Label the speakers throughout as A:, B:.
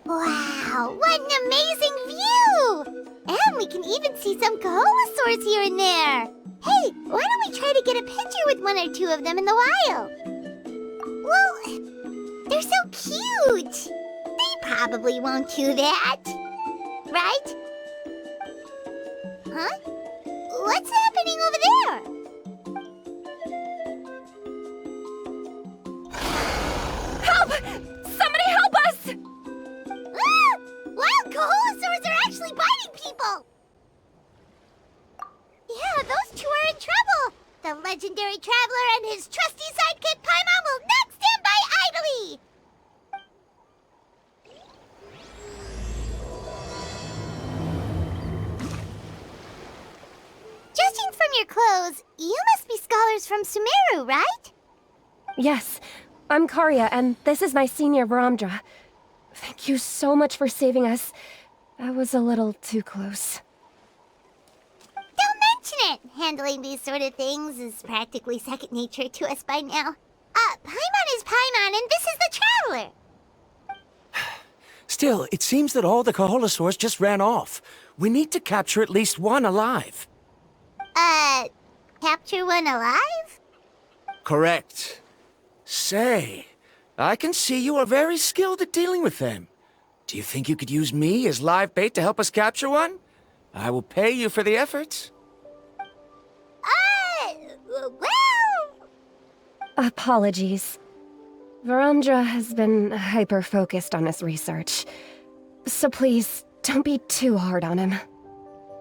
A: Wow, what an amazing view! And we can even see some Kaholosaurs here and there. Hey, why don't we try to get a picture with one or two of them in the wild? Well, they're so cute. They probably won't do that. Right? Huh? What's happening over there?
B: Help! Somebody help us!
A: Ah! Wild Kaholosaurs are actually biting people! Yeah, those two are in trouble! The legendary traveler and his trusty sidekick Paimon will not stand by idly! Judging from your clothes, you must be scholars from Sumeru, right?
B: Yes, I'm Karya, and this is my senior Varamdra. Thank you so much for saving us. That was a little too close.
A: Don't mention it! Handling these sort of things is practically second nature to us by now. Paimon is Paimon, and this is the Traveler!
C: Still, it seems that all the Kaholosaurs just ran off. We need to capture at least one alive.
A: Capture one alive?
C: Correct. Say, I can see you are very skilled at dealing with them. Do you think you could use me as live bait to help us capture one? I will pay you for the efforts.
A: Well...
B: Apologies. Varamdra has been hyper-focused on his research. So please, don't be too hard on him.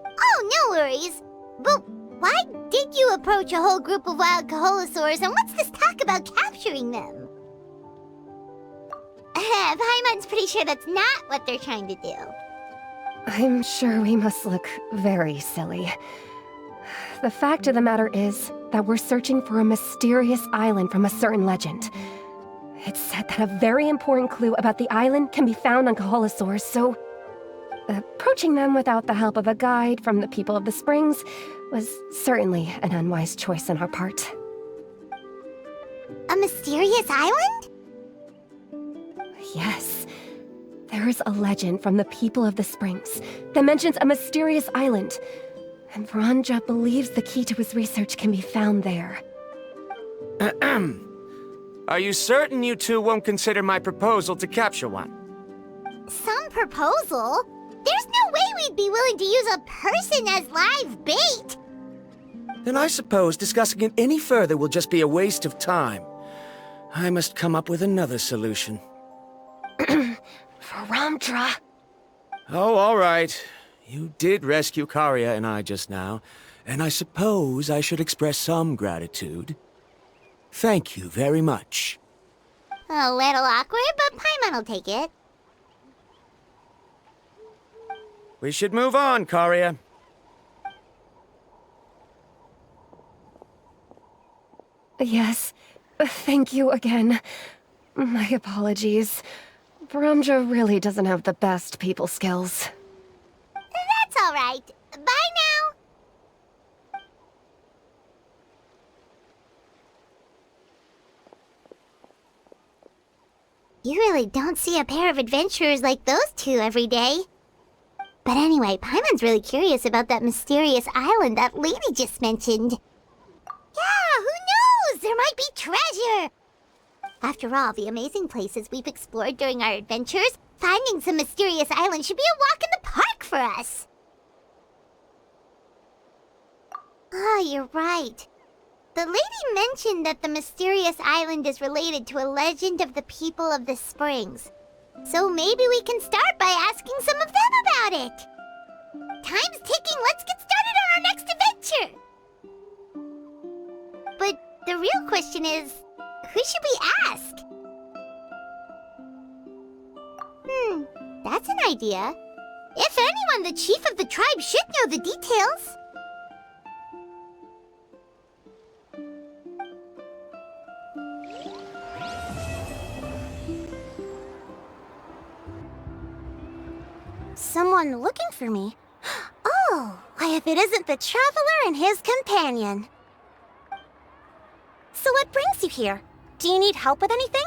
A: Oh, no worries. But why did you approach a whole group of wild Kaholosaurs, and what's this talk about capturing them? Paimon's pretty sure that's not what they're trying to do.
B: I'm sure we must look very silly. The fact of the matter is that we're searching for a mysterious island from a certain legend. It's said that a very important clue about the island can be found on Kaholosaurs, so... approaching them without the help of a guide from the people of the Springs was certainly an unwise choice on our part.
A: A mysterious island?
B: Yes. There is a legend from the people of the Springs that mentions a mysterious island, and Varamdra believes the key to his research can be found there.
C: Are you certain you two won't consider my proposal to capture one?
A: Some proposal? There's no way we'd be willing to use a person as live bait!
C: Then I suppose discussing it any further will just be a waste of time. I must come up with another solution.
B: Varamdra!
C: Oh, all right. You did rescue Karya and I just now, and I suppose I should express some gratitude. Thank you very much.
A: A little awkward, but Paimon will take it.
C: We should move on, Karya.
B: Yes, thank you again. My apologies. Varamdra really doesn't have the best people skills.
A: That's all right. Bye now. You really don't see a pair of adventurers like those two every day. But anyway, Paimon's really curious about that mysterious island that lady just mentioned. Yeah, who knows? There might be treasure! After all, the amazing places we've explored during our adventures, finding some mysterious island should be a walk in the park for us! Oh, you're right. The lady mentioned that the mysterious island is related to a legend of the people of the Springs. So maybe we can start by asking some of them about it! Time's ticking, let's get started on our next adventure! But the real question is, who should we ask? That's an idea. If anyone, the chief of the tribe should know the details. Someone looking for me? Oh, why if it isn't the traveler and his companion. So what brings you here? Do you need help with anything?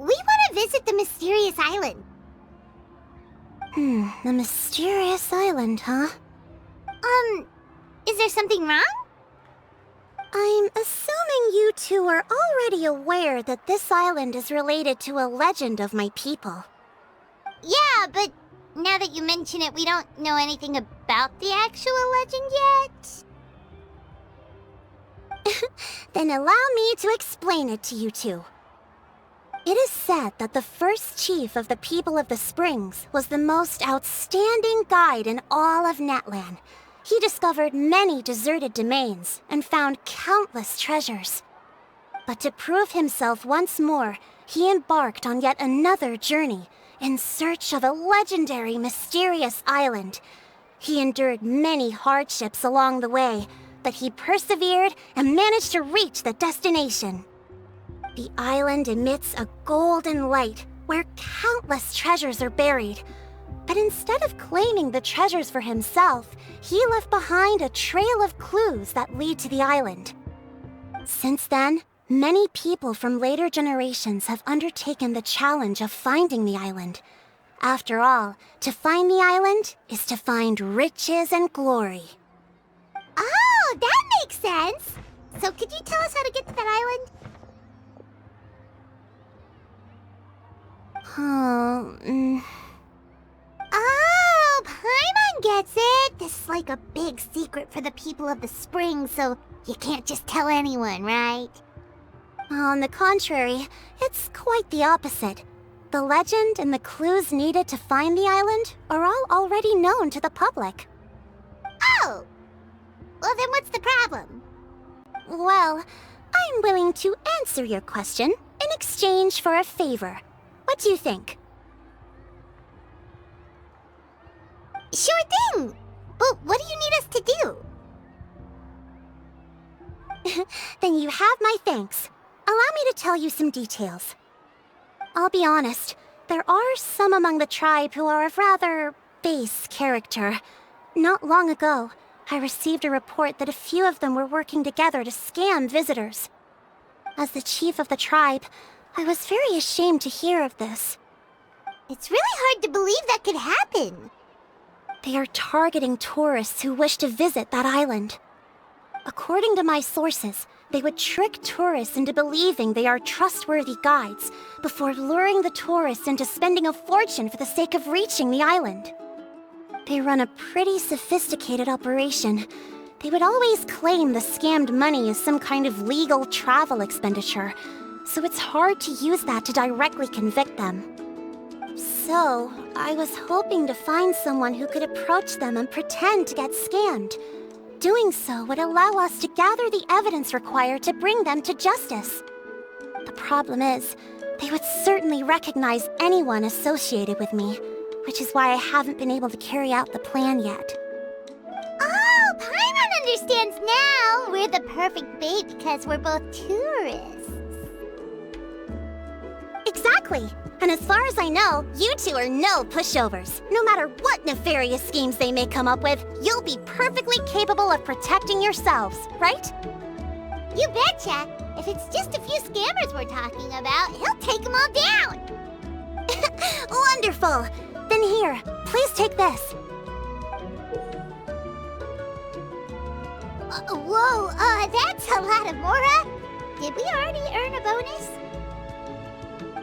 A: We want to visit the mysterious island. The mysterious island, huh? Is there something wrong? I'm assuming you two are already aware that this island is related to a legend of my people. Yeah, but now that you mention it, we don't know anything about the actual legend yet. Then allow me to explain it to you two. It is said that the first chief of the people of the Springs was the most outstanding guide in all of Natlan. He discovered many deserted domains and found countless treasures. But to prove himself once more, he embarked on yet another journey in search of a legendary, mysterious island. He endured many hardships along the way, but he persevered and managed to reach the destination. The island emits a golden light where countless treasures are buried. But instead of claiming the treasures for himself, he left behind a trail of clues that lead to the island. Since then, many people from later generations have undertaken the challenge of finding the island. After all, to find the island is to find riches and glory. Oh, that makes sense! So could you tell us how to get to that island? Oh, Paimon gets it! This is like a big secret for the people of the spring, so you can't just tell anyone, right? On the contrary, it's quite the opposite. The legend and the clues needed to find the island are all already known to the public. Oh! Well, then what's the problem? Well, I'm willing to answer your question in exchange for a favor. What do you think? Sure thing! But what do you need us to do? Then you have my thanks. Allow me to tell you some details. I'll be honest, there are some among the tribe who are of rather base character. Not long ago, I received a report that a few of them were working together to scam visitors. As the chief of the tribe, I was very ashamed to hear of this. It's really hard to believe that could happen. They are targeting tourists who wish to visit that island. According to my sources, they would trick tourists into believing they are trustworthy guides before luring the tourists into spending a fortune for the sake of reaching the island. They run a pretty sophisticated operation. They would always claim the scammed money is some kind of legal travel expenditure, so it's hard to use that to directly convict them. So, I was hoping to find someone who could approach them and pretend to get scammed. Doing so would allow us to gather the evidence required to bring them to justice. The problem is, they would certainly recognize anyone associated with me, which is why I haven't been able to carry out the plan yet. Oh, Paimon understands now! We're the perfect bait because we're both tourists. Exactly! And as far as I know, you two are no pushovers. No matter what nefarious schemes they may come up with, you'll be perfectly capable of protecting yourselves, right? You betcha! If it's just a few scammers we're talking about, he'll take them all down! Wonderful! Then here, please take this. Whoa, that's a lot of Mora! Did we already earn a bonus?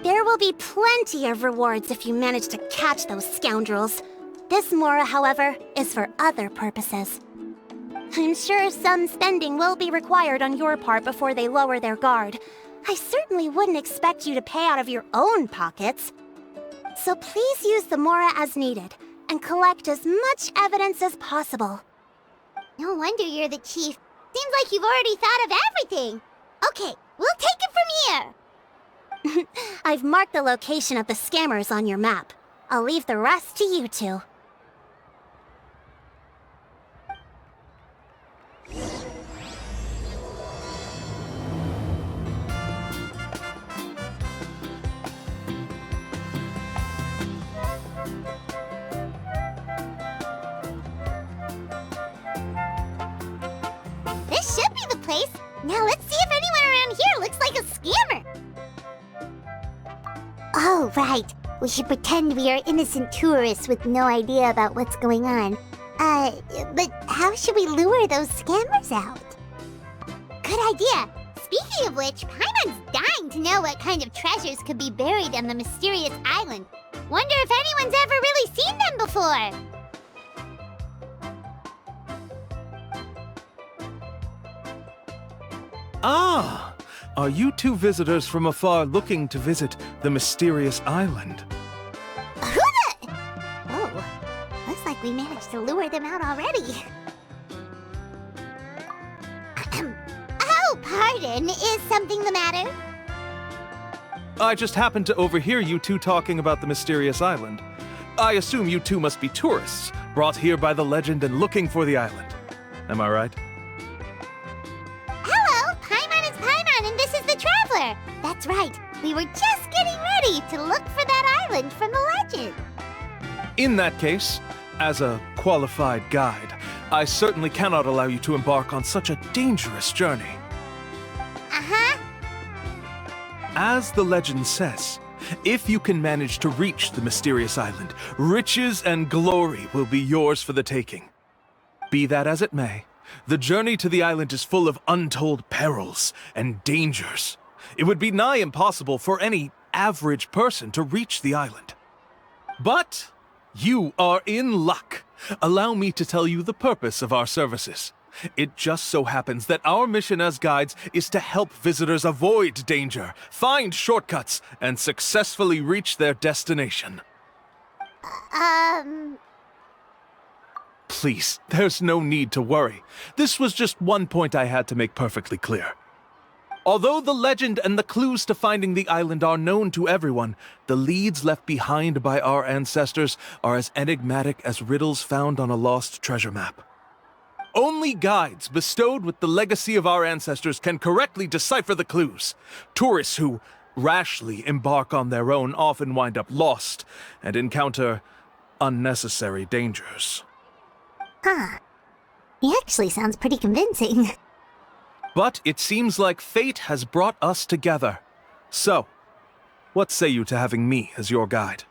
A: There will be plenty of rewards if you manage to catch those scoundrels. This Mora, however, is for other purposes. I'm sure some spending will be required on your part before they lower their guard. I certainly wouldn't expect you to pay out of your own pockets. So please use the Mora as needed, and collect as much evidence as possible. No wonder you're the chief. Seems like you've already thought of everything. Okay, we'll take it from here. I've marked the location of the scammers on your map. I'll leave the rest to you two. This should be the place. Now let's see if anyone around here looks like a scammer. Oh, right. We should pretend we are innocent tourists with no idea about what's going on. But how should we lure those scammers out? Good idea! Speaking of which, Paimon's dying to know what kind of treasures could be buried on the mysterious island. Wonder if anyone's ever really seen them before!
D: Ah! Are you two visitors from afar looking to visit the mysterious island?
A: Who the... Oh, looks like we managed to lure them out already. Oh, pardon. Is something the matter?
D: I just happened to overhear you two talking about the mysterious island. I assume you two must be tourists, brought here by the legend and looking for the island. Am I right?
A: Hello, Paimon is Paimon, and this is the Traveler. That's right. We were just getting ready to look for that island from the legend.
D: In that case, as a qualified guide, I certainly cannot allow you to embark on such a dangerous journey.
A: Uh-huh.
D: As the legend says, if you can manage to reach the mysterious island, riches and glory will be yours for the taking. Be that as it may, the journey to the island is full of untold perils and dangers. It would be nigh impossible for any average person to reach the island. But you are in luck. Allow me to tell you the purpose of our services. It just so happens that our mission as guides is to help visitors avoid danger, find shortcuts, and successfully reach their destination. Please, there's no need to worry. This was just one point I had to make perfectly clear. Although the legend and the clues to finding the island are known to everyone, the leads left behind by our ancestors are as enigmatic as riddles found on a lost treasure map. Only guides bestowed with the legacy of our ancestors can correctly decipher the clues. Tourists who rashly embark on their own often wind up lost and encounter unnecessary dangers.
A: Huh. He actually sounds pretty convincing.
D: But it seems like fate has brought us together. So, what say you to having me as your guide?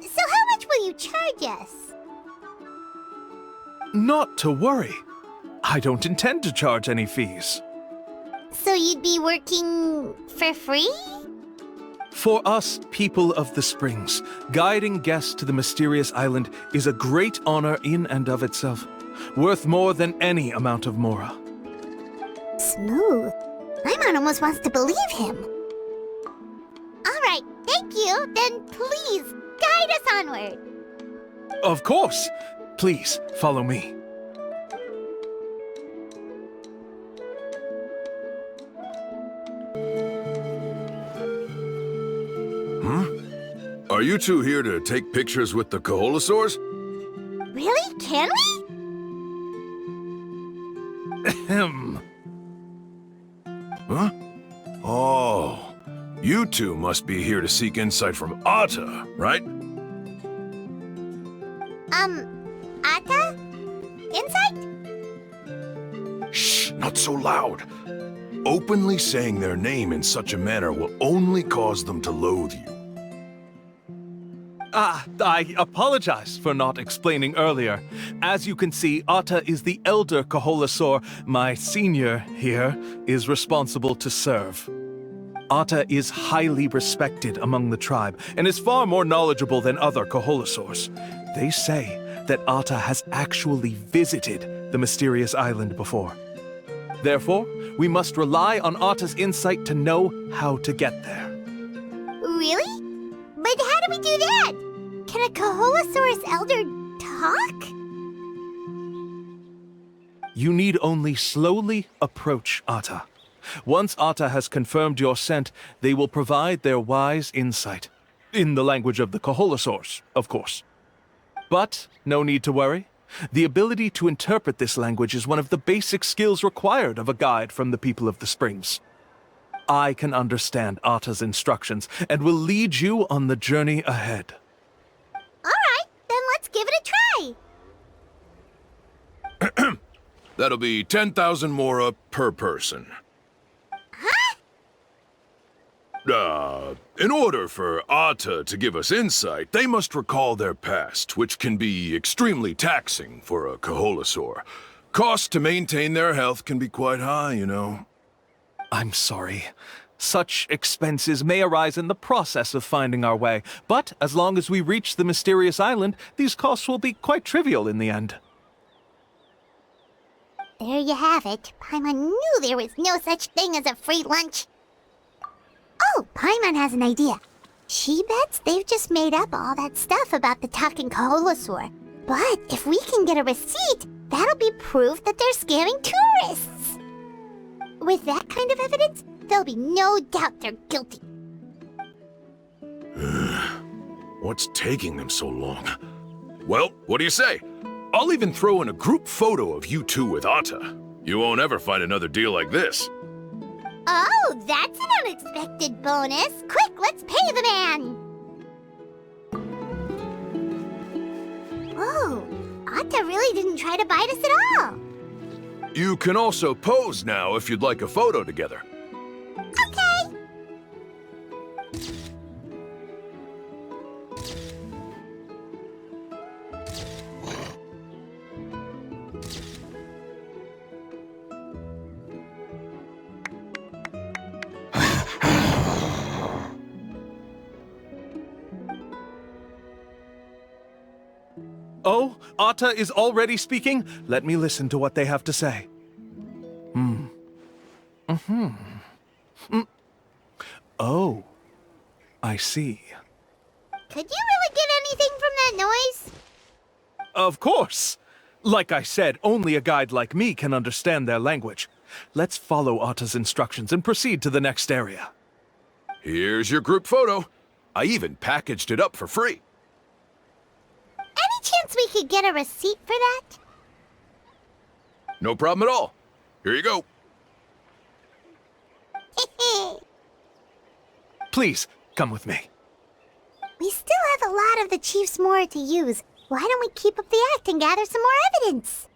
A: So how much will you charge us?
D: Not to worry. I don't intend to charge any fees.
A: So you'd be working for free?
D: For us, people of the Springs, guiding guests to the mysterious island is a great honor in and of itself, worth more than any amount of mora.
A: Smooth. Paimon almost wants to believe him. All right, thank you. Then please, guide us onward.
D: Of course. Please, follow me.
E: Are you two here to take pictures with the Koholosaurs?
A: Really? Can we?
D: Ahem.
E: Huh? Oh, you two must be here to seek insight from Atta, right?
A: Atta? Insight?
E: Shh, not so loud. Openly saying their name in such a manner will only cause them to loathe you.
D: I apologize for not explaining earlier. As you can see, Atta is the elder Koholosaur my senior here is responsible to serve. Atta is highly respected among the tribe and is far more knowledgeable than other Koholosaurs. They say that Atta has actually visited the mysterious island before. Therefore, we must rely on Atta's insight to know how to get there.
A: Really? But how do we do that? Can a Koholosaurus elder talk?
D: You need only slowly approach Atta. Once Atta has confirmed your scent, they will provide their wise insight. In the language of the Koholosaurs, of course. But no need to worry. The ability to interpret this language is one of the basic skills required of a guide from the people of the Springs. I can understand Atta's instructions and will lead you on the journey ahead.
A: All right, then let's give it a try.
E: That'll be 10,000 mora per person.
A: Huh?
E: In order for Atta to give us insight, they must recall their past, which can be extremely taxing for a Kaholasaur. Costs to maintain their health can be quite high, you know.
D: I'm sorry. Such expenses may arise in the process of finding our way, but as long as we reach the mysterious island, these costs will be quite trivial in the end.
A: There you have it. Paimon knew there was no such thing as a free lunch. Oh, Paimon has an idea. She bets they've just made up all that stuff about the talking Kaholasaur. But if we can get a receipt, that'll be proof that they're scamming tourists. With that kind of evidence, there'll be no doubt they're guilty.
E: What's taking them so long? Well, what do you say? I'll even throw in a group photo of you two with Atta. You won't ever find another deal like this.
A: Oh, that's an unexpected bonus. Quick, let's pay the man. Whoa, Atta really didn't try to bite us at all.
E: You can also pose now if you'd like a photo together.
A: Okay.
D: Oh, Atta is already speaking? Let me listen to what they have to say. Oh, I see.
A: Could you really get anything from that noise?
D: Of course! Like I said, only a guide like me can understand their language. Let's follow Atta's instructions and proceed to the next area.
E: Here's your group photo. I even packaged it up for free.
A: Any chance we could get a receipt for that?
E: No problem at all. Here you go.
D: Please, come with me.
A: We still have a lot of the Chief's Mora to use. Why don't we keep up the act and gather some more evidence?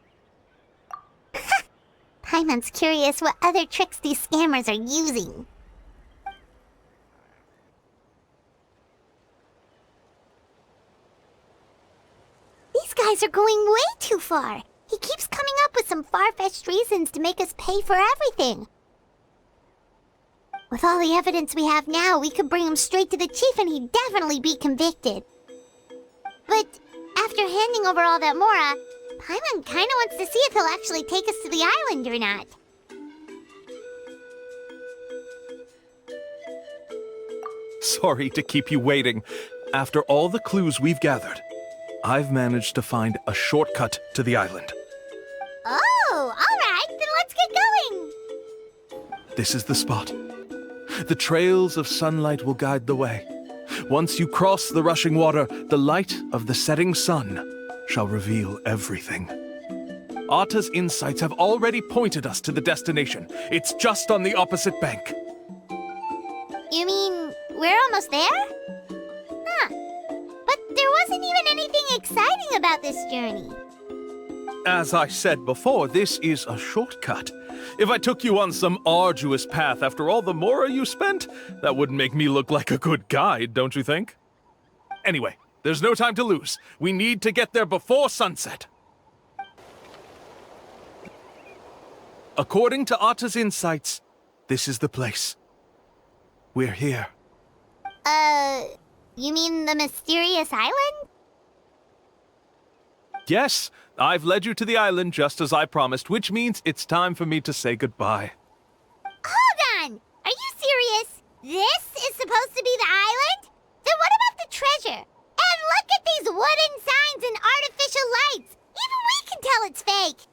A: Paimon's curious what other tricks these scammers are using. These guys are going way too far. He keeps coming up with some far-fetched reasons to make us pay for everything. With all the evidence we have now, we could bring him straight to the chief and he'd definitely be convicted. But after handing over all that Mora, Paimon kinda wants to see if he'll actually take us to the island or not.
D: Sorry to keep you waiting. After all the clues we've gathered, I've managed to find a shortcut to the island.
A: Oh, alright, then let's get going!
D: This is the spot. The trails of sunlight will guide the way. Once you cross the rushing water, the light of the setting sun shall reveal everything. Atta's insights have already pointed us to the destination. It's just on the opposite bank.
A: You mean, we're almost there? Huh. But there wasn't even anything exciting about this journey.
D: As I said before, this is a shortcut. If I took you on some arduous path after all the Mora you spent, that wouldn't make me look like a good guide, don't you think? Anyway, there's no time to lose. We need to get there before sunset. According to Atta's insights, this is the place. We're here.
A: You mean the mysterious island?
D: Yes, I've led you to the island just as I promised, which means it's time for me to say goodbye.
A: Hold on! Are you serious? This is supposed to be the island? Then what about the treasure? And look at these wooden signs and artificial lights! Even we can tell it's fake!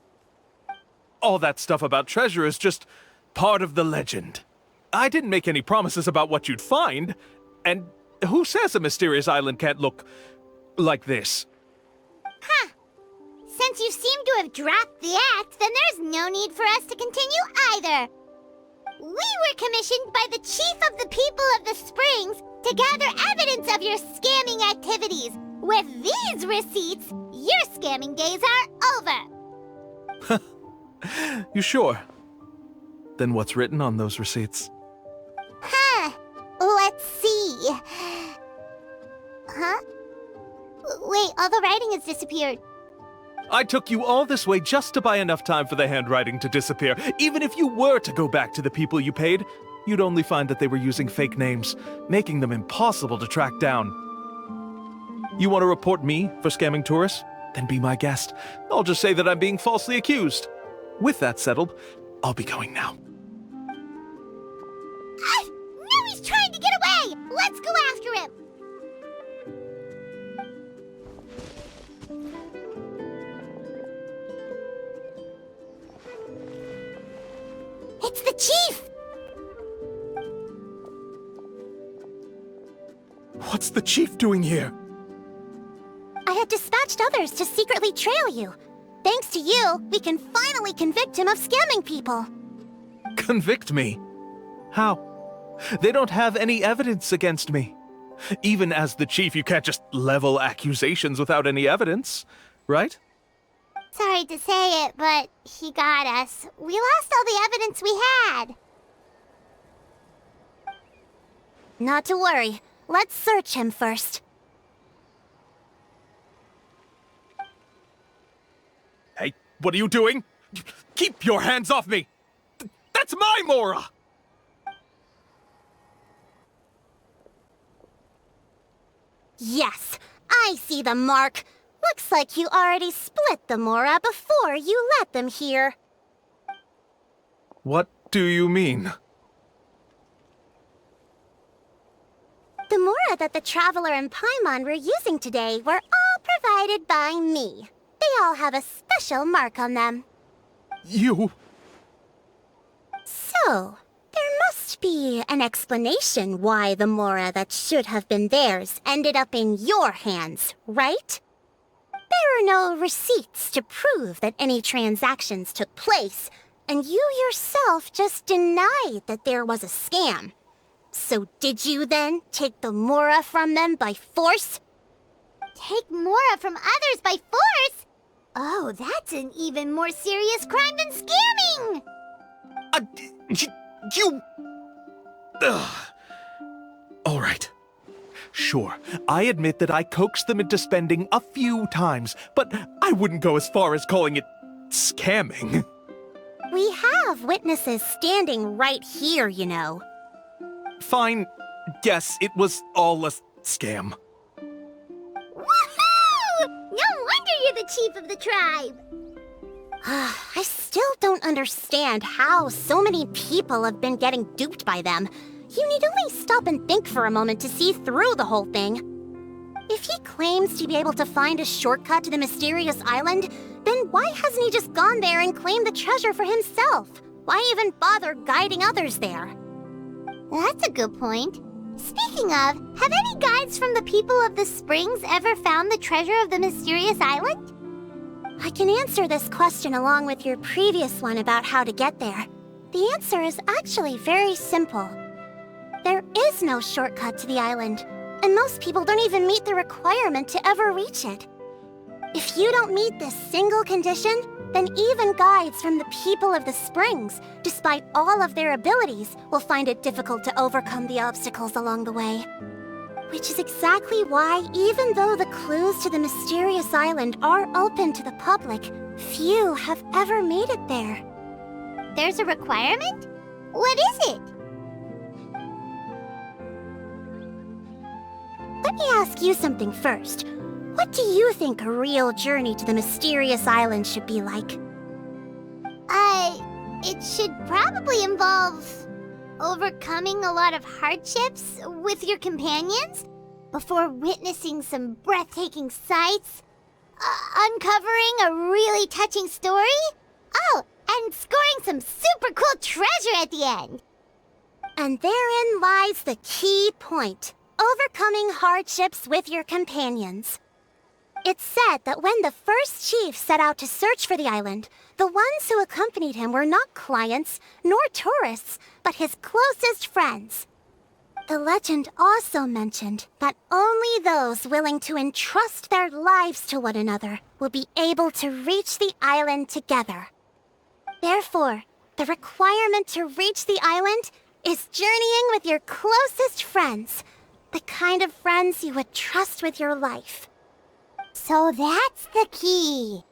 D: All that stuff about treasure is just part of the legend. I didn't make any promises about what you'd find. And who says a mysterious island can't look like this?
A: Huh. Since you seem to have dropped the act, then there's no need for us to continue either. We were commissioned by the chief of the people of the Springs to gather evidence of your scamming activities. With these receipts, your scamming days are over.
D: You sure? Then what's written on those receipts?
A: Huh. Well, All the writing has disappeared.
D: I took you all this way just to buy enough time for the handwriting to disappear. Even if you were to go back to the people you paid, you'd only find that they were using fake names, making them impossible to track down. You want to report me for scamming tourists? Then be my guest. I'll just say that I'm being falsely accused. With that settled, I'll be going now.
A: Now he's trying to get away! Let's go after him! It's the chief!
D: What's the chief doing here?
A: I had dispatched others to secretly trail you. Thanks to you, we can finally convict him of scamming people.
D: Convict me? How? They don't have any evidence against me. Even as the chief, you can't just level accusations without any evidence, right?
A: Sorry to say it, but he got us. We lost all the evidence we had. Not to worry. Let's search him first.
D: Hey, what are you doing? Keep your hands off me! That's my Mora!
A: Yes, I see the mark. Looks like you already split the Mora before you let them here.
D: What do you mean?
A: The Mora that the Traveler and Paimon were using today were all provided by me. They all have a special mark on them.
D: You...
A: So, there must be an explanation why the Mora that should have been theirs ended up in your hands, right? There are no receipts to prove that any transactions took place, and you yourself just denied that there was a scam. So did you then take the Mora from them by force? Take Mora from others by force? Oh, that's an even more serious crime than scamming!
D: You... Ugh. All right. Sure, I admit that I coaxed them into spending a few times, but I wouldn't go as far as calling it scamming.
A: We have witnesses standing right here, you know.
D: Fine. Yes, it was all a scam.
A: Woohoo! No wonder you're the chief of the tribe! I still don't understand how so many people have been getting duped by them. You need only stop and think for a moment to see through the whole thing. If he claims to be able to find a shortcut to the mysterious island, then why hasn't he just gone there and claimed the treasure for himself? Why even bother guiding others there? That's a good point. Speaking of, have any guides from the people of the Springs ever found the treasure of the mysterious island? I can answer this question along with your previous one about how to get there. The answer is actually very simple. There is no shortcut to the island, and most people don't even meet the requirement to ever reach it. If you don't meet this single condition, then even guides from the people of the Springs, despite all of their abilities, will find it difficult to overcome the obstacles along the way. Which is exactly why, even though the clues to the mysterious island are open to the public, few have ever made it there. There's a requirement? What is it? Let me ask you something first. What do you think a real journey to the mysterious island should be like? It should probably involve overcoming a lot of hardships with your companions before witnessing some breathtaking sights, uncovering a really touching story, oh, and scoring some super cool treasure at the end. And therein lies the key point. Overcoming hardships with your companions. It's said that when the first chief set out to search for the island, the ones who accompanied him were not clients nor tourists, but his closest friends. The legend also mentioned that only those willing to entrust their lives to one another will be able to reach the island together. Therefore, the requirement to reach the island is journeying with your closest friends, the kind of friends you would trust with your life. So that's the key.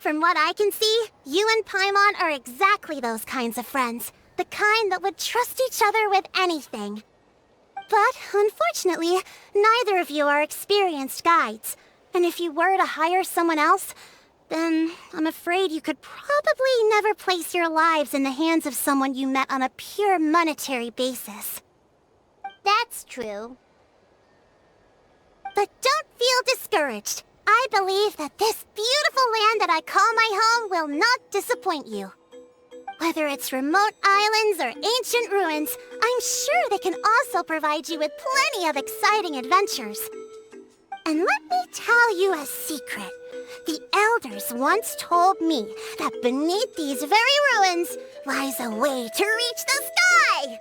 A: From what I can see, you and Paimon are exactly those kinds of friends. The kind that would trust each other with anything. But, unfortunately, neither of you are experienced guides. And if you were to hire someone else, then I'm afraid you could probably never place your lives in the hands of someone you met on a pure monetary basis. That's true. But don't feel discouraged. I believe that this beautiful land that I call my home will not disappoint you. Whether it's remote islands or ancient ruins, I'm sure they can also provide you with plenty of exciting adventures. And let me tell you a secret. The elders once told me that beneath these very ruins lies a way to reach the sky!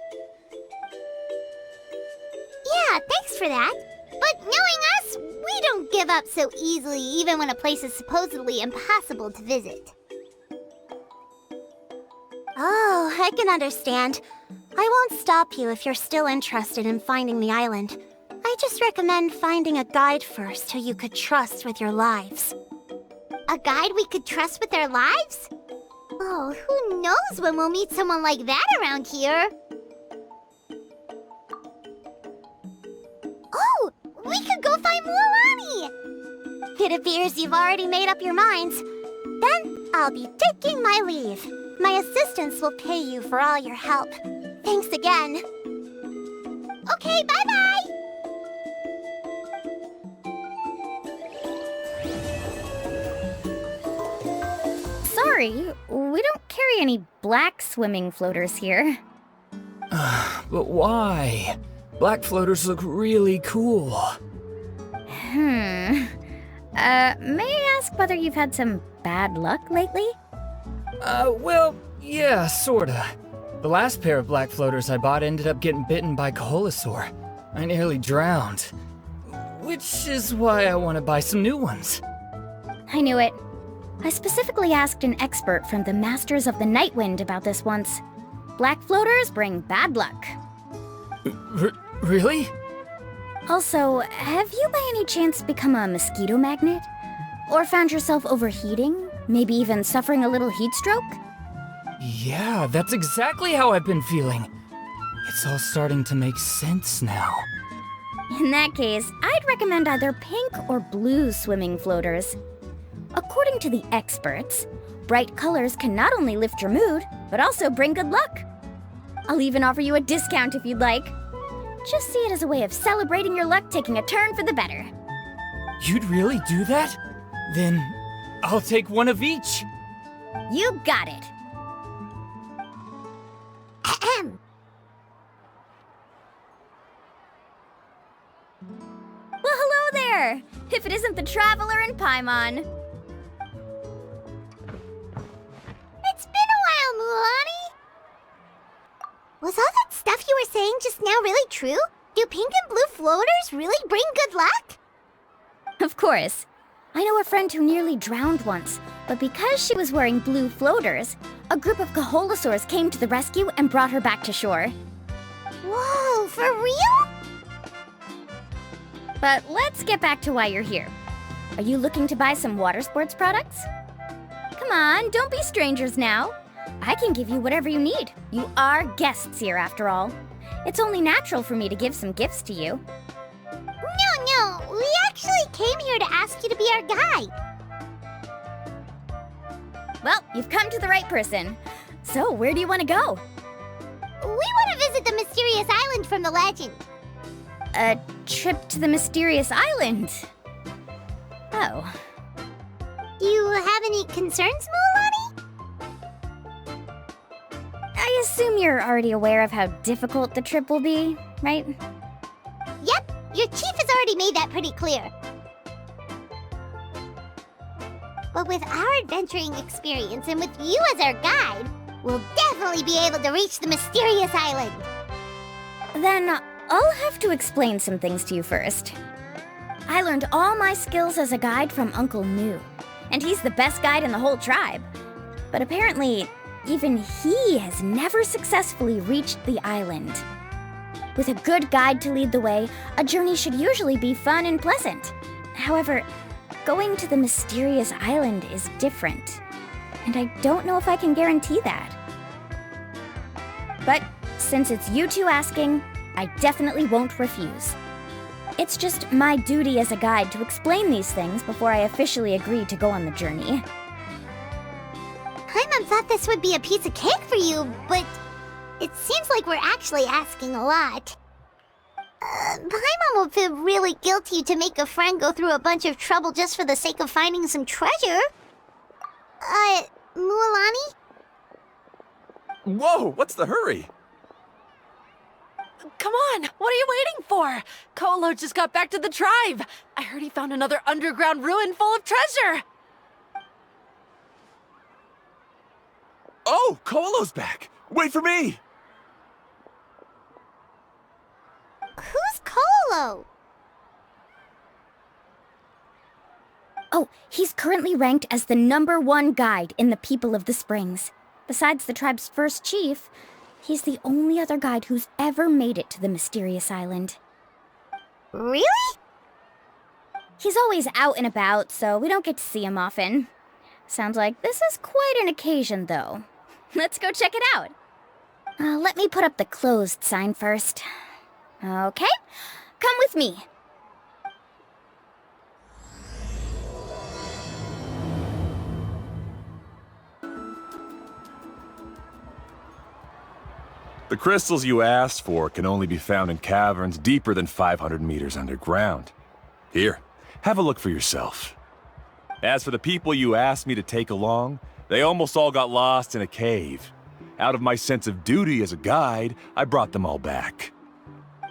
A: Yeah, thanks for that. But knowing us, we don't give up so easily even when a place is supposedly impossible to visit. Oh, I can understand. I won't stop you if you're still interested in finding the island. I just recommend finding a guide first who you could trust with your lives. A guide we could trust with our lives? Oh, who knows when we'll meet someone like that around here? Oh, we could go find Mualani! It appears you've already made up your minds. Then I'll be taking my leave. My assistants will pay you for all your help. Thanks again. Okay, bye-bye!
F: Sorry, we don't carry any black swimming floaters here.
C: But why? Black floaters look really cool.
F: May I ask whether you've had some bad luck lately?
G: Well, yeah, sorta. The last pair of black floaters I bought ended up getting bitten by Kaholasaur. I nearly drowned. Which is why I want to buy some new ones.
F: I knew it. I specifically asked an expert from the Masters of the Nightwind about this once. Black floaters bring bad luck.
G: Really?
F: Also, have you by any chance become a mosquito magnet? Or found yourself overheating? Maybe even suffering a little heat stroke?
G: Yeah, that's exactly how I've been feeling. It's all starting to make sense now.
F: In that case, I'd recommend either pink or blue swimming floaters. According to the experts, bright colors can not only lift your mood, but also bring good luck. I'll even offer you a discount if you'd like. Just see it as a way of celebrating your luck taking a turn for the better.
G: You'd really do that? Then I'll take one of each.
F: You got it.
A: Ahem.
F: Well, hello there! If it isn't the Traveler in Paimon.
A: It's been a while, Mualani. Was all that stuff you were saying just now really true? Do pink and blue floaters really bring good luck?
F: Of course. I know a friend who nearly drowned once, but because she was wearing blue floaters, a group of Kaholasaurs came to the rescue and brought her back to shore.
A: Whoa, for real?
F: But let's get back to why you're here. Are you looking to buy some water sports products? Come on, don't be strangers now. I can give you whatever you need. You are guests here after all. It's only natural for me to give some gifts to you.
A: No, we actually came here to ask you to be our guide.
F: Well, you've come to the right person. So, where do you want to go?
A: We want to visit the mysterious island from the legend.
F: A trip to the mysterious island? Oh.
A: Do you have any concerns, Mualani?
F: I assume you're already aware of how difficult the trip will be, right?
A: Yep, your chief has already made that pretty clear. But with our adventuring experience and with you as our guide, we'll definitely be able to reach the mysterious island.
F: Then I'll have to explain some things to you first. I learned all my skills as a guide from Uncle New, and he's the best guide in the whole tribe. But apparently, even he has never successfully reached the island. With a good guide to lead the way, a journey should usually be fun and pleasant. However, going to the mysterious island is different, and I don't know if I can guarantee that. But since it's you two asking, I definitely won't refuse. It's just my duty as a guide to explain these things before I officially agree to go on the journey.
A: Paimon thought this would be a piece of cake for you, but it seems like we're actually asking a lot. Paimon will feel really guilty to make a friend go through a bunch of trouble just for the sake of finding some treasure. Mualani?
H: Whoa, what's the hurry?
I: Come on, what are you waiting for? Kolo just got back to the tribe. I heard he found another underground ruin full of treasure.
H: Oh, Kolo's back! Wait for me!
A: Who's Kolo?
F: Oh, he's currently ranked as the #1 guide in the People of the Springs. Besides the tribe's first chief, he's the only other guide who's ever made it to the mysterious island.
A: Really?
F: He's always out and about, so we don't get to see him often. Sounds like this is quite an occasion, though. Let's go check it out. Let me put up the closed sign first. Okay, come with me.
H: The crystals you asked for can only be found in caverns deeper than 500 meters underground. Here, have a look for yourself. As for the people you asked me to take along, they almost all got lost in a cave. Out of my sense of duty as a guide, I brought them all back.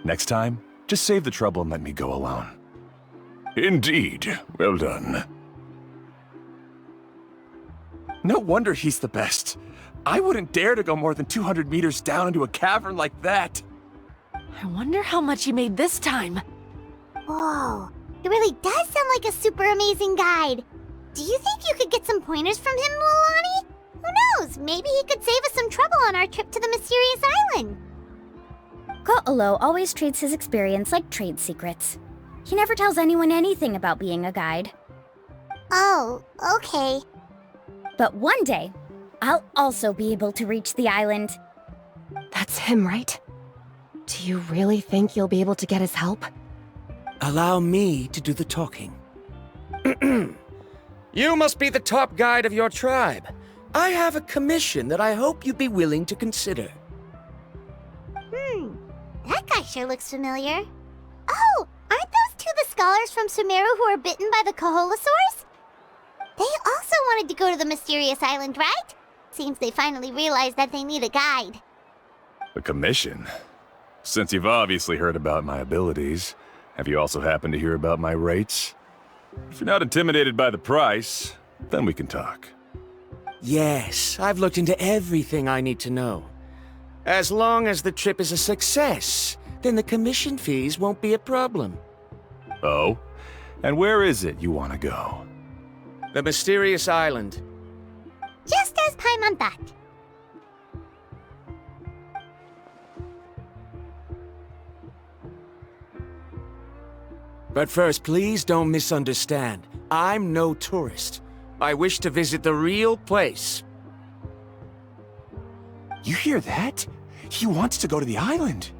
H: Next time, just save the trouble and let me go alone. Indeed. Well done. No wonder he's the best. I wouldn't dare to go more than 200 meters down into a cavern like that.
I: I wonder how much he made this time.
A: Whoa, it really does sound like a super amazing guide. Do you think you could get some pointers from him, Mualani? Who knows? Maybe he could save us some trouble on our trip to the mysterious island.
F: Ko'olo always treats his experience like trade secrets. He never tells anyone anything about being a guide.
A: Oh, okay.
F: But one day, I'll also be able to reach the island.
B: That's him, right? Do you really think you'll be able to get his help?
C: Allow me to do the talking. You must be the top guide of your tribe. I have a commission that I hope you'd be willing to consider.
A: That guy sure looks familiar. Oh, aren't those two the scholars from Sumeru who were bitten by the Kaholasaurs? They also wanted to go to the mysterious island, right? Seems they finally realized that they need a guide.
H: A commission? Since you've obviously heard about my abilities, have you also happened to hear about my rates? If you're not intimidated by the price, then we can talk.
C: Yes, I've looked into everything I need to know. As long as the trip is a success, then the commission fees won't be a problem.
H: Oh? And where is it you want to go?
C: The mysterious island.
A: Just as Paimon thought.
C: But first, please don't misunderstand. I'm no tourist. I wish to visit the real place.
H: You hear that? He wants to go to the island.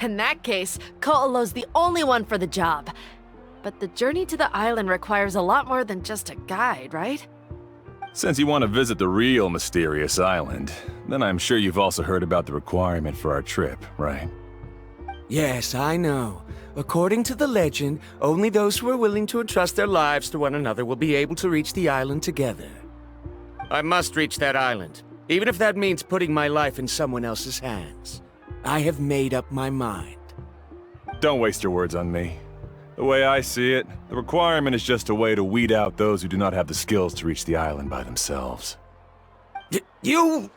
I: In that case, Ko'olo's the only one for the job. But the journey to the island requires a lot more than just a guide, right?
H: Since you want to visit the real mysterious island, then I'm sure you've also heard about the requirement for our trip, right?
C: Yes, I know. According to the legend, only those who are willing to entrust their lives to one another will be able to reach the island together. I must reach that island, even if that means putting my life in someone else's hands. I have made up my mind.
H: Don't waste your words on me. The way I see it, the requirement is just a way to weed out those who do not have the skills to reach the island by themselves.
C: You...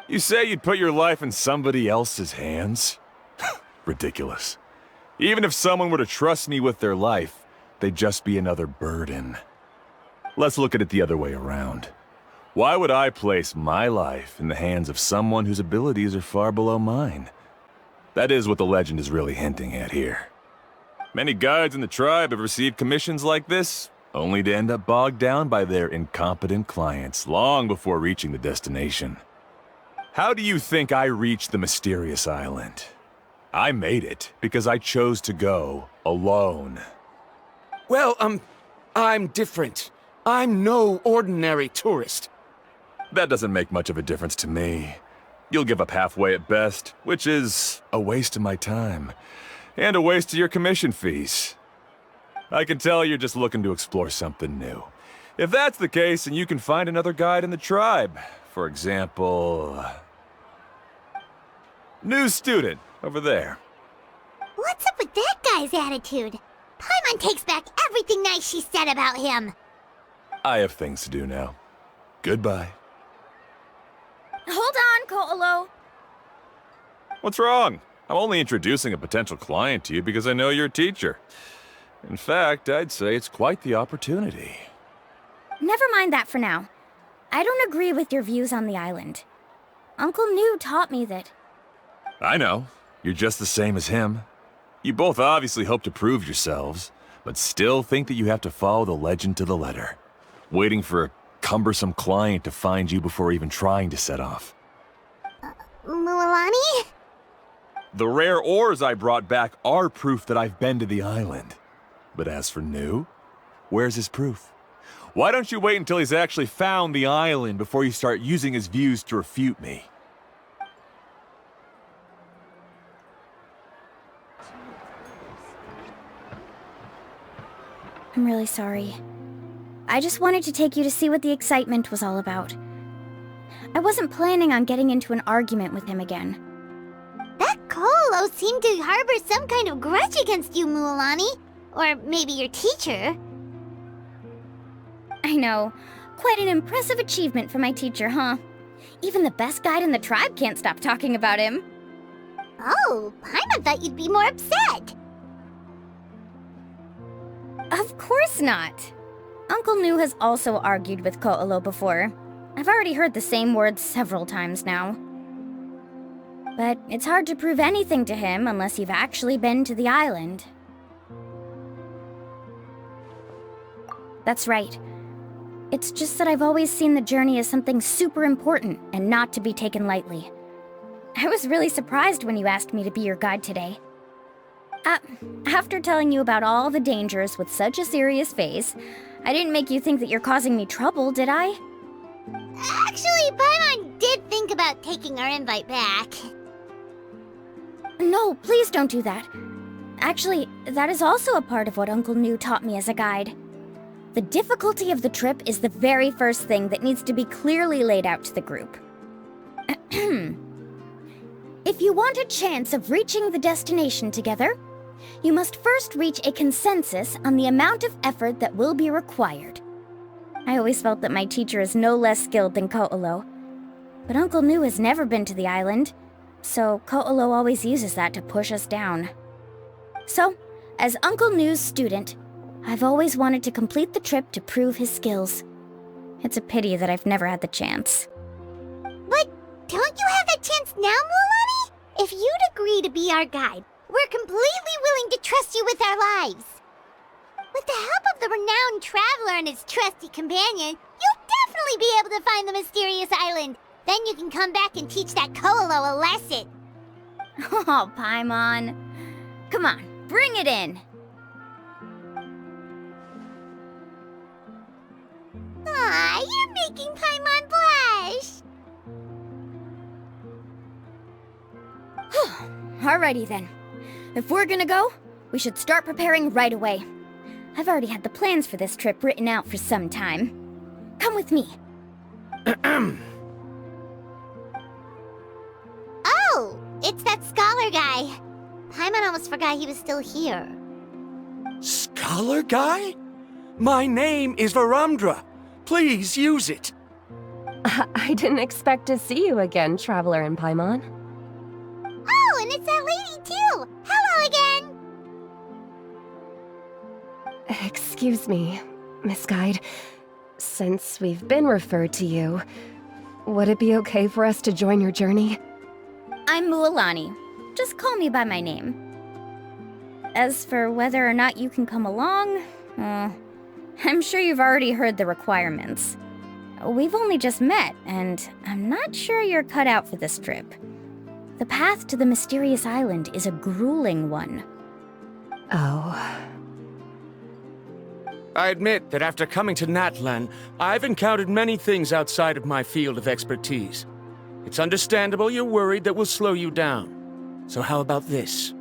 H: You say you'd put your life in somebody else's hands? Ridiculous. Even if someone were to trust me with their life, they'd just be another burden. Let's look at it the other way around. Why would I place my life in the hands of someone whose abilities are far below mine? That is what the legend is really hinting at here. Many guides in the tribe have received commissions like this, only to end up bogged down by their incompetent clients long before reaching the destination. How do you think I reached the mysterious island? I made it because I chose to go alone.
C: Well, I'm different. I'm no ordinary tourist.
H: That doesn't make much of a difference to me. You'll give up halfway at best, which is a waste of my time. And a waste of your commission fees. I can tell you're just looking to explore something new. If that's the case, then you can find another guide in the tribe. For example... new student, over there.
A: What's up with that guy's attitude? Paimon takes back everything nice she said about him.
H: I have things to do now. Goodbye.
F: Hold on, Ko'olo.
H: What's wrong? I'm only introducing a potential client to you because I know you're a teacher. In fact, I'd say it's quite the opportunity.
F: Never mind that for now. I don't agree with your views on the island. Uncle New taught me that...
H: I know. You're just the same as him. You both obviously hope to prove yourselves, but still think that you have to follow the legend to the letter, waiting for a cumbersome client to find you before even trying to set off.
A: Mualani?
H: The rare ores I brought back are proof that I've been to the island. But as for New, where's his proof? Why don't you wait until he's actually found the island before you start using his views to refute me?
F: I'm really sorry. I just wanted to take you to see what the excitement was all about. I wasn't planning on getting into an argument with him again.
A: That Ko'olo seemed to harbor some kind of grudge against you, Mualani. Or maybe your teacher.
F: I know. Quite an impressive achievement for my teacher, huh? Even the best guide in the tribe can't stop talking about him.
A: Oh, Paimon thought you'd be more upset.
F: Of course not. Uncle New has also argued with Ko'olo before. I've already heard the same words several times now. But it's hard to prove anything to him unless you've actually been to the island. That's right. It's just that I've always seen the journey as something super important and not to be taken lightly. I was really surprised when you asked me to be your guide today. After telling you about all the dangers with such a serious face, I didn't make you think that you're causing me trouble, did I?
A: Actually, Paimon did think about taking our invite back.
F: No, please don't do that. Actually, that is also a part of what Uncle New taught me as a guide. The difficulty of the trip is the very first thing that needs to be clearly laid out to the group. If you want a chance of reaching the destination together, you must first reach a consensus on the amount of effort that will be required. I always felt that my teacher is no less skilled than Ko'olo, but Uncle New has never been to the island, so Ko'olo always uses that to push us down. So, as Uncle New's student, I've always wanted to complete the trip to prove his skills. It's a pity that I've never had the chance.
A: But don't you have that chance now, Mualani? If you'd agree to be our guide, we're completely willing to trust you with our lives. With the help of the renowned traveler and his trusty companion, you'll definitely be able to find the mysterious island. Then you can come back and teach that Ko'olo a lesson.
F: Oh, Paimon. Come on, bring it in.
A: Aw, you're making Paimon blush.
F: Alrighty then. If we're gonna go, we should start preparing right away. I've already had the plans for this trip written out for some time. Come with me.
A: Oh, it's that scholar guy. Paimon almost forgot he was still here.
C: Scholar guy? My name is Varamdra. Please use it.
B: I didn't expect to see you again, Traveler in Paimon.
A: Oh, and it's that lady too. Hello again.
B: Excuse me, Miss Guide. Since we've been referred to you, would it be okay for us to join your journey?
F: I'm Mualani. Just call me by my name. As for whether or not you can come along, I'm sure you've already heard the requirements. We've only just met, and I'm not sure you're cut out for this trip. The path to the mysterious island is a grueling one.
B: Oh.
C: I admit that after coming to Natlan, I've encountered many things outside of my field of expertise. It's understandable you're worried that we'll slow you down. So how about this?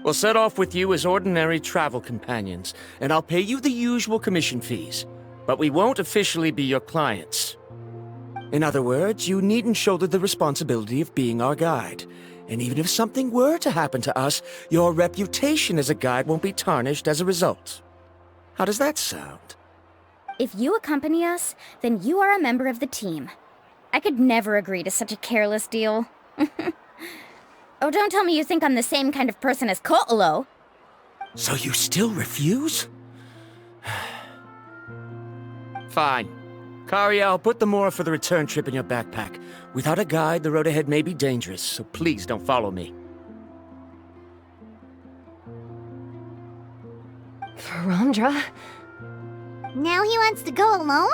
C: We'll set off with you as ordinary travel companions, and I'll pay you the usual commission fees. But we won't officially be your clients. In other words, you needn't shoulder the responsibility of being our guide. And even if something were to happen to us, your reputation as a guide won't be tarnished as a result. How does that sound?
F: If you accompany us, then you are a member of the team. I could never agree to such a careless deal. Oh, don't tell me you think I'm the same kind of person as Ko'olo.
C: So you still refuse? Fine. Kariel, put the Mora for the return trip in your backpack. Without a guide, the road ahead may be dangerous, so please don't follow me.
B: Verandra?
A: Now he wants to go alone?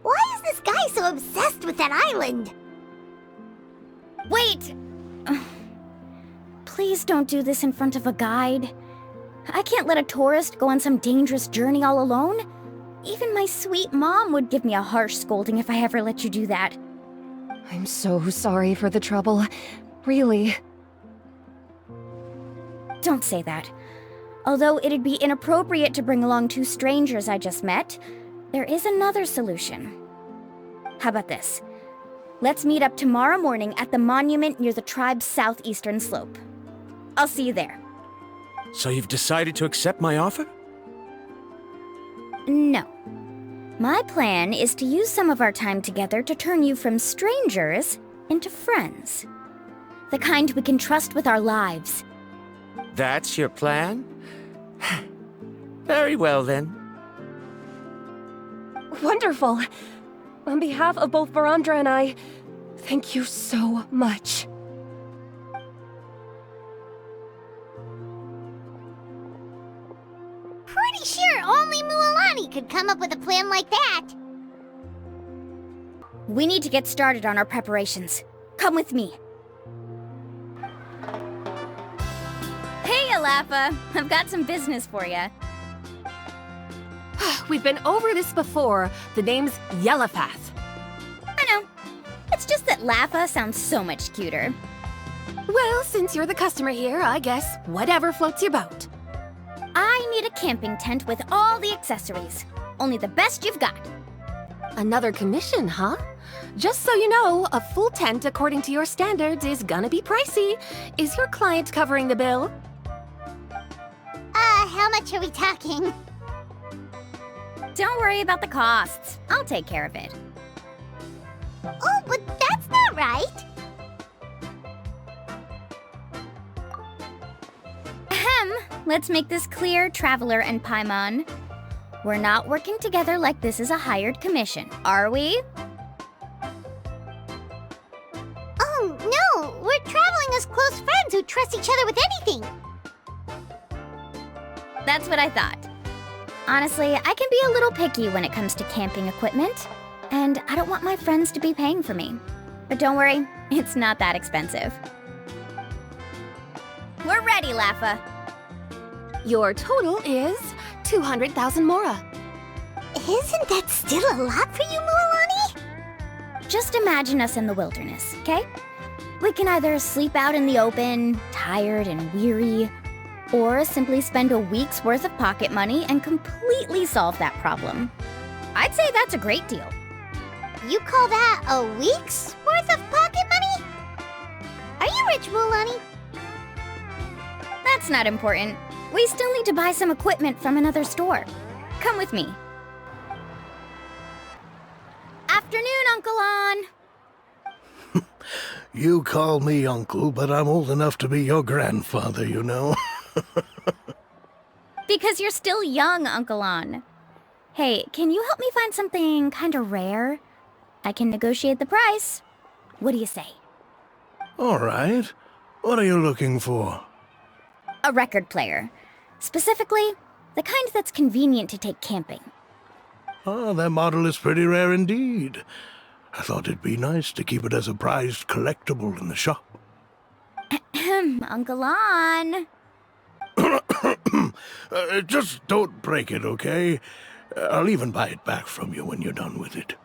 A: Why is this guy so obsessed with that island?
F: Wait! Please don't do this in front of a guide. I can't let a tourist go on some dangerous journey all alone. Even my sweet mom would give me a harsh scolding if I ever let you do that.
B: I'm so sorry for the trouble. Really.
F: Don't say that. Although it'd be inappropriate to bring along two strangers I just met, there is another solution. How about this? Let's meet up tomorrow morning at the monument near the tribe's southeastern slope. I'll see you there.
C: So you've decided to accept my offer?
F: No. My plan is to use some of our time together to turn you from strangers into friends. The kind we can trust with our lives.
C: That's your plan? Very well, then.
B: Wonderful. On behalf of both Verandra and I, thank you so much.
A: Pretty sure only Mualani could come up with a plan like that.
F: We need to get started on our preparations. Come with me. Hey, Alafa. I've got some business for you.
B: We've been over this before. The name's Yellowpath.
F: I know. It's just that Lafa sounds so much cuter.
B: Well, since you're the customer here, I guess whatever floats your boat.
F: I need a camping tent with all the accessories. Only the best you've got.
B: Another commission, huh? Just so you know, a full tent according to your standards is gonna be pricey. Is your client covering the bill?
A: How much are we talking?
F: Don't worry about the costs. I'll take care of it.
A: Oh, but that's not right.
F: Ahem. Let's make this clear, Traveler and Paimon. We're not working together like this is a hired commission, are we?
A: Oh, no! We're traveling as close friends who trust each other with anything.
F: That's what I thought. Honestly, I can be a little picky when it comes to camping equipment, and I don't want my friends to be paying for me. But don't worry, it's not that expensive. We're ready, Lafa.
B: Your total is 200,000 Mora.
A: Isn't that still a lot for you, Mualani?
F: Just imagine us in the wilderness, okay? We can either sleep out in the open, tired and weary, or simply spend a week's worth of pocket money and completely solve that problem. I'd say that's a great deal.
A: You call that a week's worth of pocket money? Are you rich, Mualani?
F: That's not important. We still need to buy some equipment from another store. Come with me. Afternoon, Uncle On.
J: You call me uncle, but I'm old enough to be your grandfather, you know.
F: Because you're still young, Uncle On. Hey, can you help me find something kinda rare? I can negotiate the price. What do you say?
J: All right. What are you looking for?
F: A record player. Specifically, the kind that's convenient to take camping.
J: Ah, that model is pretty rare indeed. I thought it'd be nice to keep it as a prized collectible in the shop.
F: Uncle On.
J: Just don't break it, okay? I'll even buy it back from you when you're done with it.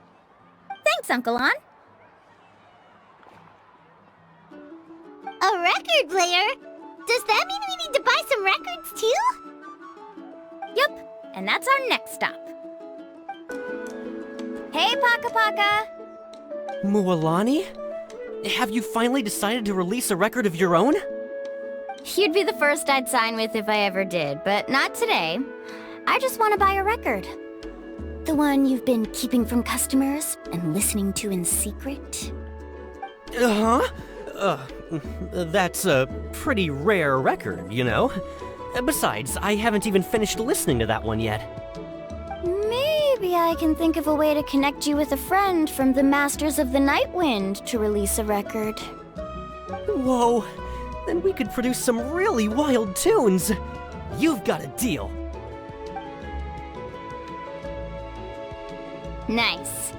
F: Thanks, Uncle On.
A: A record player? Does that mean we need to buy some records too?
F: Yup, and that's our next stop. Hey, Paka Paka!
K: Mualani? Have you finally decided to release a record of your own?
F: You'd be the first I'd sign with if I ever did, but not today. I just want to buy a record. The one you've been keeping from customers and listening to in secret?
K: That's a pretty rare record, you know? Besides, I haven't even finished listening to that one yet.
F: Maybe I can think of a way to connect you with a friend from the Masters of the Night Wind to release a record.
K: Whoa, then we could produce some really wild tunes. You've got a deal.
F: Nice.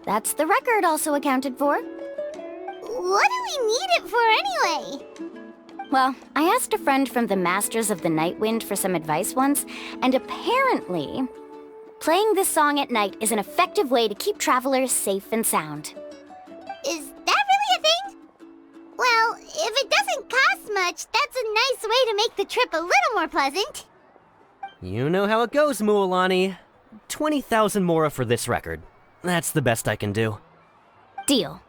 F: That's the record also accounted for.
A: What do we need it for anyway?
F: Well, I asked a friend from the Masters of the Night Wind for some advice once, and apparently, playing this song at night is an effective way to keep travelers safe and sound.
A: Is that really a thing? Well, if it doesn't cost much, that's a nice way to make the trip a little more pleasant.
K: You know how it goes, Mualani. 20,000 mora for this record. That's the best I can do.
F: Deal.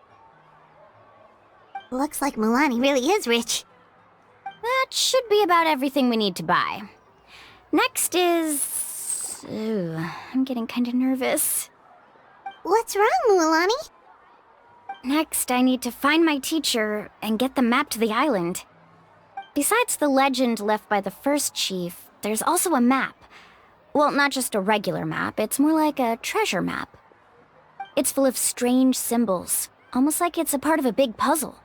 A: Looks like Mualani really is rich.
F: That should be about everything we need to buy. Next is... Ooh, I'm getting kinda nervous.
A: What's wrong, Mualani?
F: Next, I need to find my teacher and get the map to the island. Besides the legend left by the first chief, there's also a map. Well, not just a regular map, it's more like a treasure map. It's full of strange symbols, almost like it's a part of a big puzzle.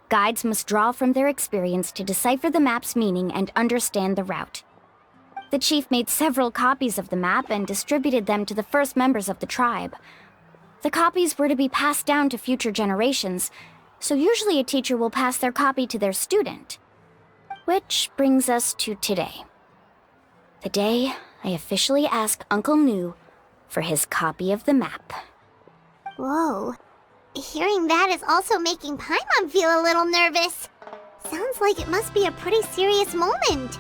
F: Guides must draw from their experience to decipher the map's meaning and understand the route. The chief made several copies of the map and distributed them to the first members of the tribe. The copies were to be passed down to future generations, so usually a teacher will pass their copy to their student. Which brings us to today. The day I officially ask Uncle Nu for his copy of the map.
A: Whoa. Hearing that is also making Paimon feel a little nervous. Sounds like it must be a pretty serious moment.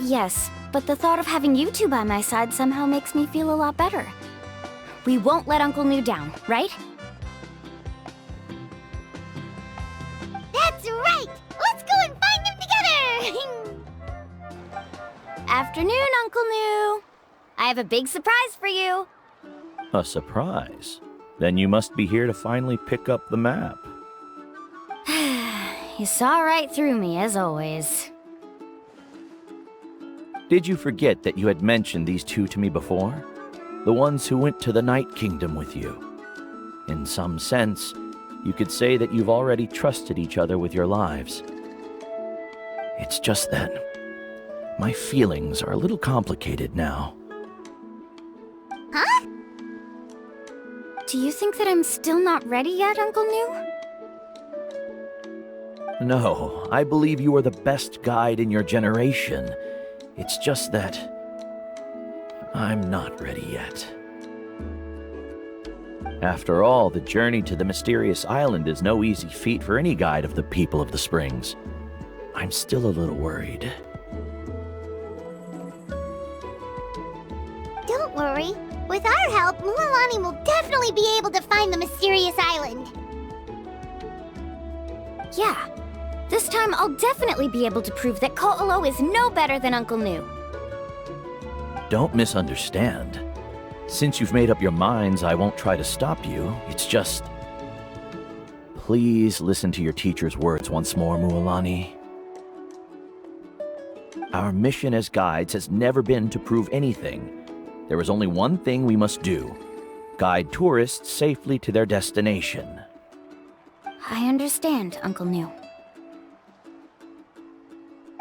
F: Yes, but the thought of having you two by my side somehow makes me feel a lot better. We won't let Uncle Nu down, right?
A: That's right! Let's go and find him together!
F: Afternoon, Uncle Nu. I have a big surprise for you.
L: A surprise? Then you must be here to finally pick up the map.
F: You saw right through me, as always.
L: Did you forget that you had mentioned these two to me before? The ones who went to the Night Kingdom with you. In some sense, you could say that you've already trusted each other with your lives. It's just that my feelings are a little complicated now.
A: Huh?
F: Do you think that I'm still not ready yet, Uncle Nu?
L: No, I believe you are the best guide in your generation. It's just that I'm not ready yet. After all, the journey to the mysterious island is no easy feat for any guide of the people of the Springs. I'm still a little worried.
A: Don't worry. With our help, Mualani will definitely be able to find the mysterious island.
F: Yeah. This time I'll definitely be able to prove that Ko'olo is no better than Uncle Nu.
L: Don't misunderstand. Since you've made up your minds, I won't try to stop you. It's just... Please listen to your teacher's words once more, Mualani. Our mission as guides has never been to prove anything. There is only one thing we must do. Guide tourists safely to their destination.
F: I understand, Uncle New.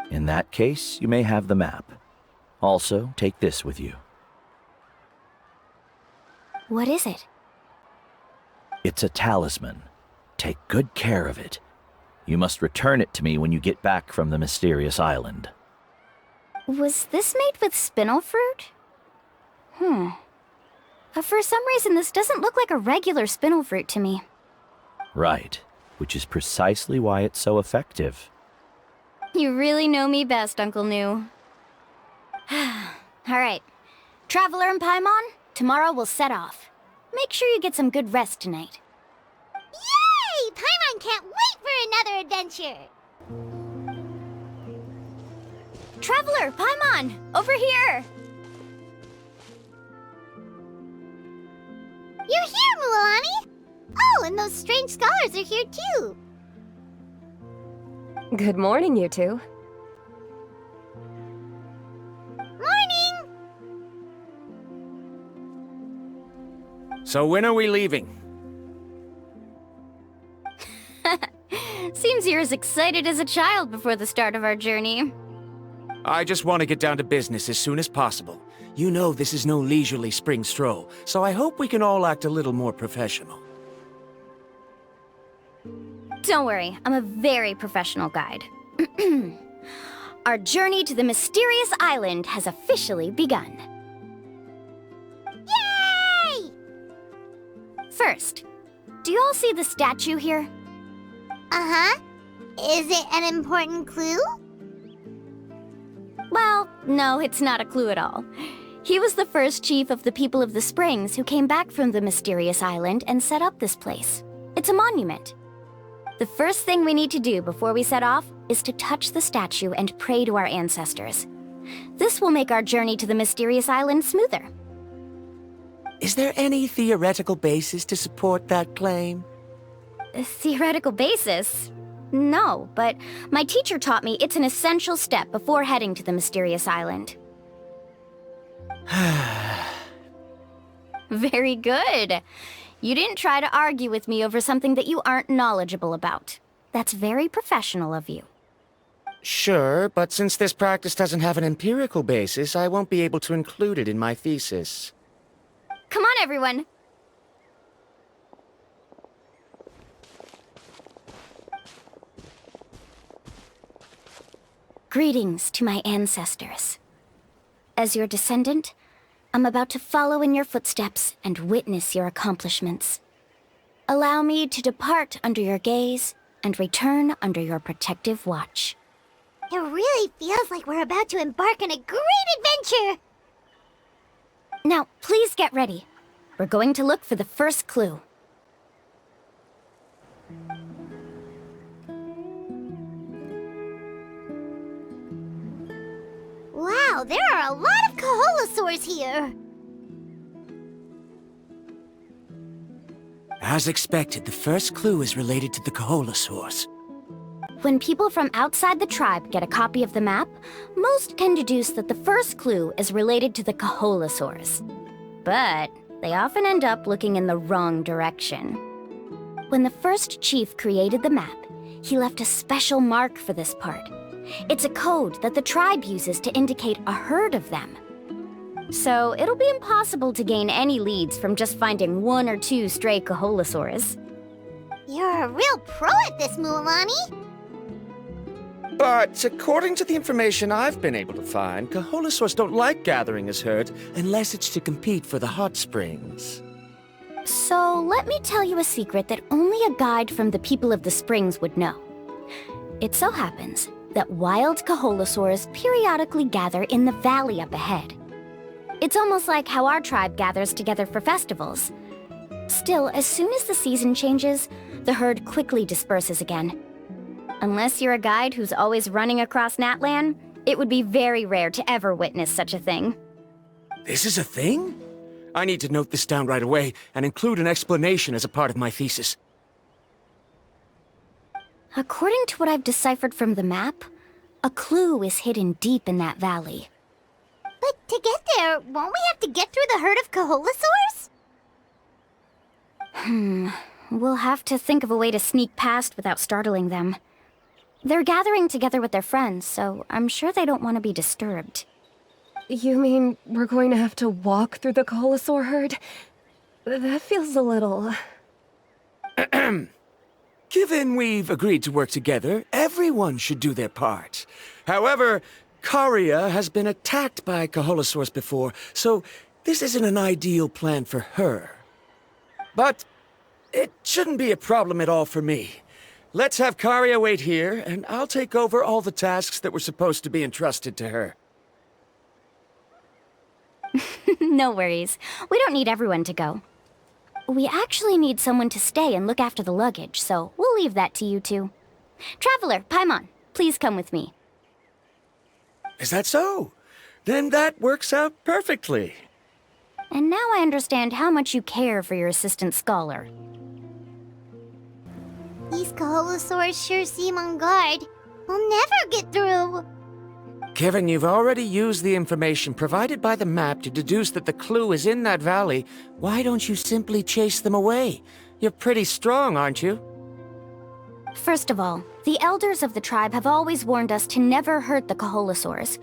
L: In that case, you may have the map. Also, take this with you.
F: What is it?
L: It's a talisman. Take good care of it. You must return it to me when you get back from the mysterious island.
F: Was this made with spinel fruit? For some reason, this doesn't look like a regular spinel fruit to me.
L: Right, which is precisely why it's so effective.
F: You really know me best, Uncle New. Alright. Traveler and Paimon, tomorrow we'll set off. Make sure you get some good rest tonight.
A: Yay! Paimon can't wait for another adventure!
F: Traveler, Paimon, over here!
A: You're here, Mualani! Oh, and those strange scholars are here too!
B: Good morning, you two.
A: Morning!
C: So when are we leaving?
F: Seems you're as excited as a child before the start of our journey.
C: I just want to get down to business as soon as possible. You know this is no leisurely spring stroll, so I hope we can all act a little more professional.
F: Don't worry, I'm a very professional guide. Our journey to the mysterious island has officially begun.
A: Yay!
F: First, do you all see the statue here?
A: Uh-huh. Is it an important clue?
F: Well, no, it's not a clue at all. He was the first chief of the people of the Springs who came back from the mysterious island and set up this place. It's a monument. The first thing we need to do before we set off is to touch the statue and pray to our ancestors. This will make our journey to the mysterious island smoother.
C: Is there any theoretical basis to support that claim?
F: A theoretical basis? No, but my teacher taught me it's an essential step before heading to the mysterious island. Very good. You didn't try to argue with me over something that you aren't knowledgeable about. That's very professional of you.
C: Sure, but since this practice doesn't have an empirical basis, I won't be able to include it in my thesis.
F: Come on, everyone. Greetings to my ancestors. As your descendant, I'm about to follow in your footsteps and witness your accomplishments. Allow me to depart under your gaze and return under your protective watch.
A: It really feels like we're about to embark on a great adventure!
F: Now, please get ready. We're going to look for the first clue.
A: Wow, there are a lot of Kaholosaurs here!
C: As expected, the first clue is related to the Kaholosaurs.
F: When people from outside the tribe get a copy of the map, most can deduce that the first clue is related to the Kaholosaurs. But they often end up looking in the wrong direction. When the first chief created the map, he left a special mark for this part. It's a code that the tribe uses to indicate a herd of them. So it'll be impossible to gain any leads from just finding one or two stray Kaholosaurs.
A: You're a real pro at this, Mualani!
C: But according to the information I've been able to find, Kaholosaurs don't like gathering as herds unless it's to compete for the hot springs.
F: So let me tell you a secret that only a guide from the people of the springs would know. It so happens that wild Kaholosaurs periodically gather in the valley up ahead. It's almost like how our tribe gathers together for festivals. Still, as soon as the season changes, the herd quickly disperses again. Unless you're a guide who's always running across Natlan, it would be very rare to ever witness such a thing.
C: This is a thing? I need to note this down right away and include an explanation as a part of my thesis.
F: According to what I've deciphered from the map, a clue is hidden deep in that valley.
A: But To get there, won't we have to get through the herd of Kaholasaurs?
F: We'll have to think of a way to sneak past without startling them. They're gathering together with their friends, so I'm sure they don't want to be disturbed.
B: You mean we're going to have to walk through the Kaholasaur herd? That feels a little...
C: Given we've agreed to work together, everyone should do their part. However, Karia has been attacked by Kaholasaurs before, so this isn't an ideal plan for her. But it shouldn't be a problem at all for me. Let's have Karia wait here, and I'll take over all the tasks that were supposed to be entrusted to her.
F: No worries. We don't need everyone to go. We actually need someone to stay and look after the luggage, so we'll leave that to you two. Traveler, Paimon, please come with me.
C: Is that so? Then that works out perfectly.
F: And now I understand how much you care for your assistant scholar.
A: These Kaholasaurs sure seem on guard. We'll never get through.
C: Given you've already used the information provided by the map to deduce that the clue is in that valley, why don't you simply chase them away? You're pretty strong, aren't you?
F: First of all, the elders of the tribe have always warned us to never hurt the Kaholasaurs.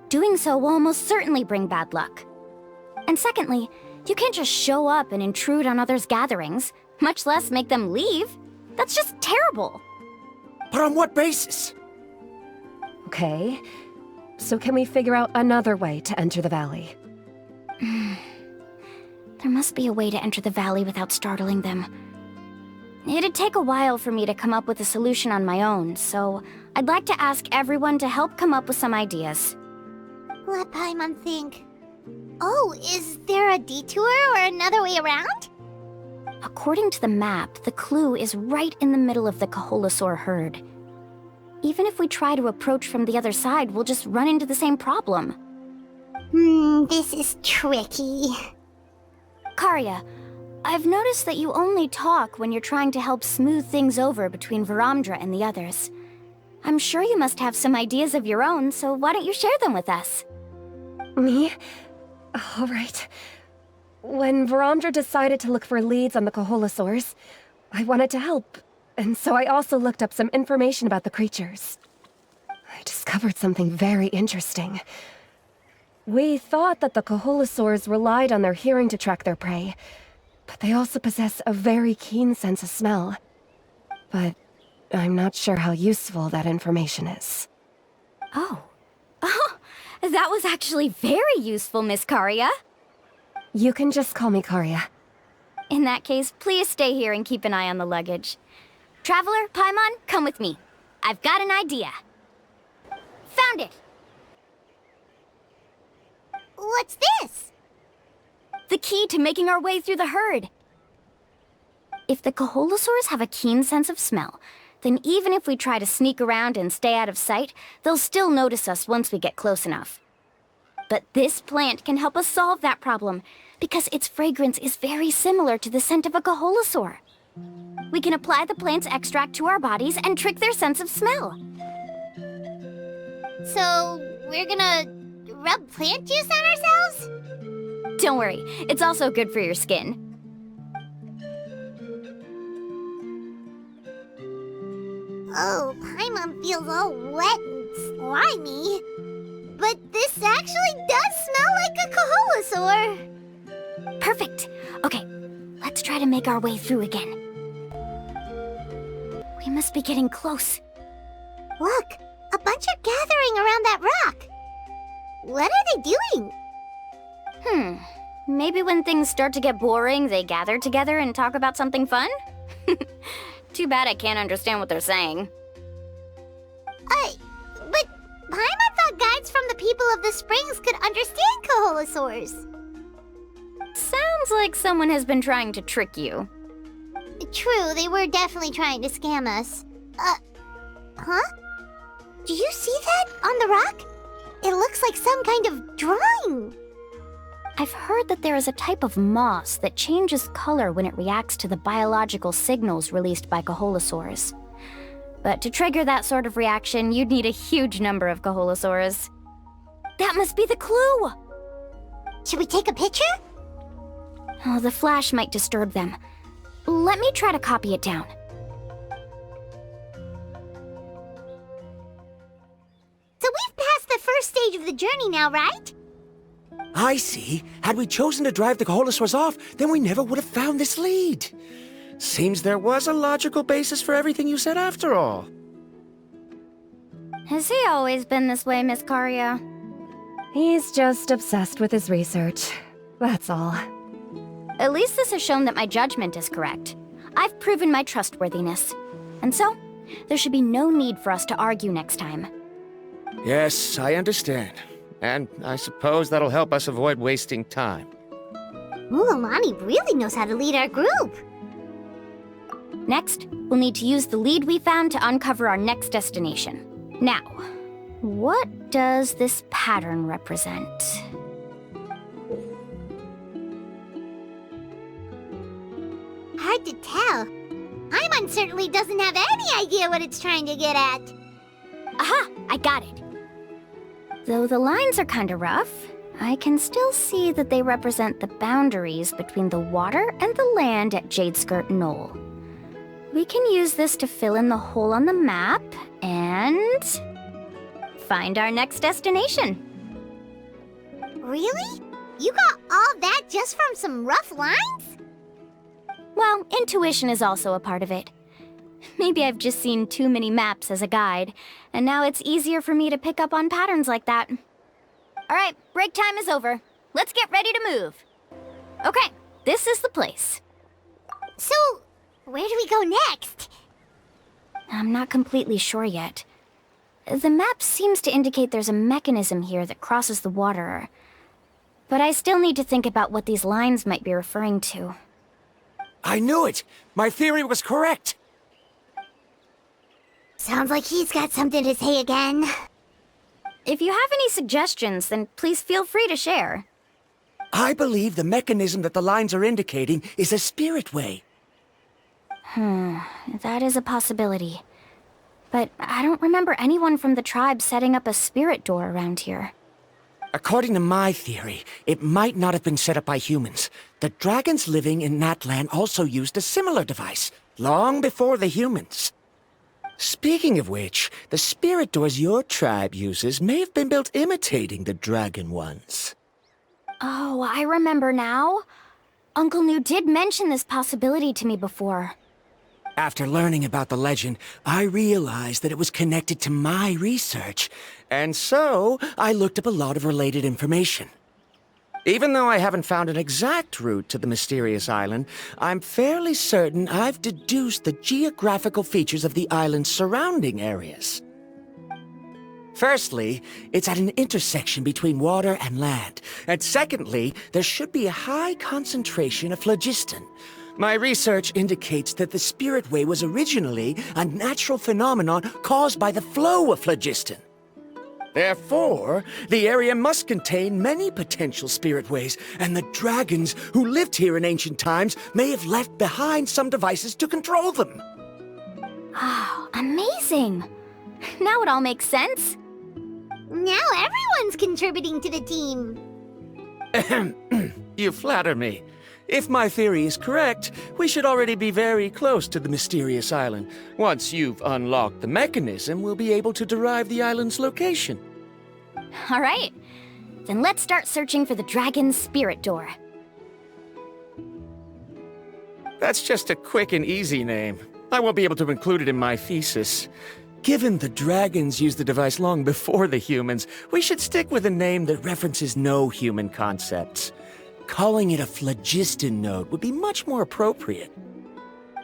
F: Doing so will almost certainly bring bad luck. And secondly, you can't just show up and intrude on others' gatherings, much less make them leave. That's just terrible.
C: But on what basis?
B: Okay, so can we figure out another way to enter the valley?
F: There must be a way to enter the valley without startling them. It'd take a while for me to come up with a solution on my own, so I'd like to ask everyone to help come up with some ideas.
A: Let Paimon think. Oh, is there a detour or another way around?
F: According to the map, the clue is right in the middle of the Kaholasaur herd. Even if we try to approach from the other side, we'll just run into the same problem.
A: This is tricky.
F: Karia, I've noticed that you only talk when you're trying to help smooth things over between Varamdra and the others. I'm sure you must have some ideas of your own, so why don't you share them with us?
B: Me? All right. When Varamdra decided to look for leads on the Kaholasaurs, I wanted to help, and so I also looked up some information about the creatures. I discovered something very interesting. We thought that the Kaholasaurs relied on their hearing to track their prey, but they also possess a very keen sense of smell. But I'm not sure how useful that information is.
F: Oh, that was actually very useful, Miss Karia.
B: You can just call me Karia.
F: In that case, please stay here and keep an eye on the luggage. Traveler, Paimon, come with me. I've got an idea. Found it!
A: What's this?
F: The key to making our way through the herd. If the Kaholasaurs have a keen sense of smell, then even if we try to sneak around and stay out of sight, they'll still notice us once we get close enough. But this plant can help us solve that problem, because its fragrance is very similar to the scent of a Kaholasaur. We can apply the plant's extract to our bodies and trick their sense of smell.
A: So, we're gonna rub plant juice on ourselves?
F: Don't worry, it's also good for your skin.
A: Oh, Paimon feels all wet and slimy. But this actually does smell like a Kaholasaur.
F: Perfect. Okay, let's try to make our way through again. We must be getting close.
A: Look, a bunch are gathering around that rock. What are they doing?
F: Maybe when things start to get boring, they gather together and talk about something fun? Too bad I can't understand what they're saying.
A: But Paimon thought guides from the people of the springs could understand Kaholasaurs.
F: Sounds like someone has been trying to trick you.
A: True, they were definitely trying to scam us. Huh? Do you see that on the rock? It looks like some kind of drawing.
F: I've heard that there is a type of moss that changes color when it reacts to the biological signals released by Kaholasaurs. But to trigger that sort of reaction, you'd need a huge number of Kaholasaurs. That must be the clue!
A: Should we take a picture?
F: Oh, the flash might disturb them. Let me try to copy it down.
A: So we've passed the first stage of the journey now, right?
C: I see. Had we chosen to drive the Kaholasaurs off, then we never would have found this lead. Seems there was a logical basis for everything you said after all.
F: Has he always been this way, Miss Karia?
B: He's just obsessed with his research. That's all.
F: At least this has shown that my judgment is correct. I've proven my trustworthiness. And so, there should be no need for us to argue next time.
C: Yes, I understand. And I suppose that'll help us avoid wasting time.
A: Mulamani really knows how to lead our group.
F: Next, we'll need to use the lead we found to uncover our next destination. Now, what does this pattern represent?
A: Hard to tell. Paimon certainly doesn't have any idea what it's trying to get at.
F: Aha! I got it. Though the lines are kinda rough, I can still see that they represent the boundaries between the water and the land at Jadeskirt Knoll. We can use this to fill in the hole on the map and find our next destination.
A: Really? You got all that just from some rough lines?
F: Well, intuition is also a part of it. Maybe I've just seen too many maps as a guide, and now it's easier for me to pick up on patterns like that. All right, break time is over. Let's get ready to move. Okay, this is the place.
A: So, where do we go next?
F: I'm not completely sure yet. The map seems to indicate there's a mechanism here that crosses the water. But I still need to think about what these lines might be referring to.
C: I knew it! My theory was correct!
A: Sounds like he's got something to say again.
F: If you have any suggestions, then please feel free to share.
C: I believe the mechanism that the lines are indicating is a spirit way.
F: That is a possibility. But I don't remember anyone from the tribe setting up a spirit door around here.
C: According to my theory, it might not have been set up by humans. The dragons living in that land also used a similar device, long before the humans. Speaking of which, the spirit doors your tribe uses may have been built imitating the dragon ones.
F: Oh, I remember now. Uncle New did mention this possibility to me before.
C: After learning about the legend, I realized that it was connected to my research, and so I looked up a lot of related information. Even though I haven't found an exact route to the mysterious island, I'm fairly certain I've deduced the geographical features of the island's surrounding areas. Firstly, it's at an intersection between water and land, and secondly, there should be a high concentration of phlogiston. My research indicates that the Spirit Way was originally a natural phenomenon caused by the flow of phlogiston. Therefore, the area must contain many potential spirit ways, and the dragons who lived here in ancient times may have left behind some devices to control them.
F: Oh, amazing! Now it all makes sense.
A: Now everyone's contributing to the team.
C: You flatter me. If my theory is correct, we should already be very close to the mysterious island. Once you've unlocked the mechanism, we'll be able to derive the island's location.
F: All right. Then let's start searching for the dragon's spirit door.
C: That's just a quick and easy name. I won't be able to include it in my thesis. Given the dragons used the device long before the humans, we should stick with a name that references no human concepts. Calling it a phlogiston node would be much more appropriate.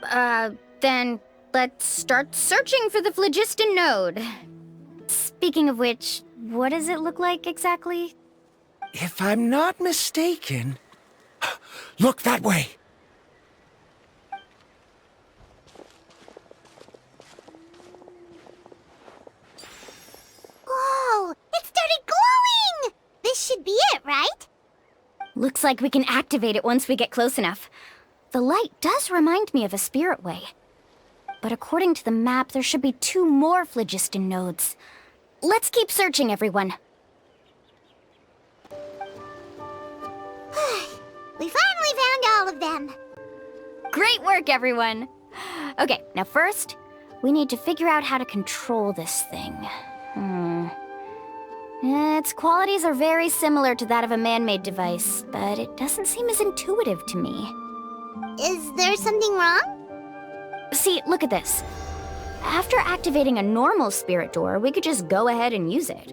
F: Then let's start searching for the phlogiston node. Speaking of which, what does it look like exactly?
C: If I'm not mistaken... Look that way!
A: Whoa! It started glowing! This should be it, right?
F: Looks like we can activate it once we get close enough. The light does remind me of a spirit way. But according to the map, there should be 2 more phlogiston nodes. Let's keep searching, everyone.
A: of them.
F: Great work, everyone! Okay, now first, we need to figure out how to control this thing. Its qualities are very similar to that of a man-made device, but it doesn't seem as intuitive to me.
A: Is there something wrong?
F: See, look at this. After activating a normal spirit door, we could just go ahead and use it.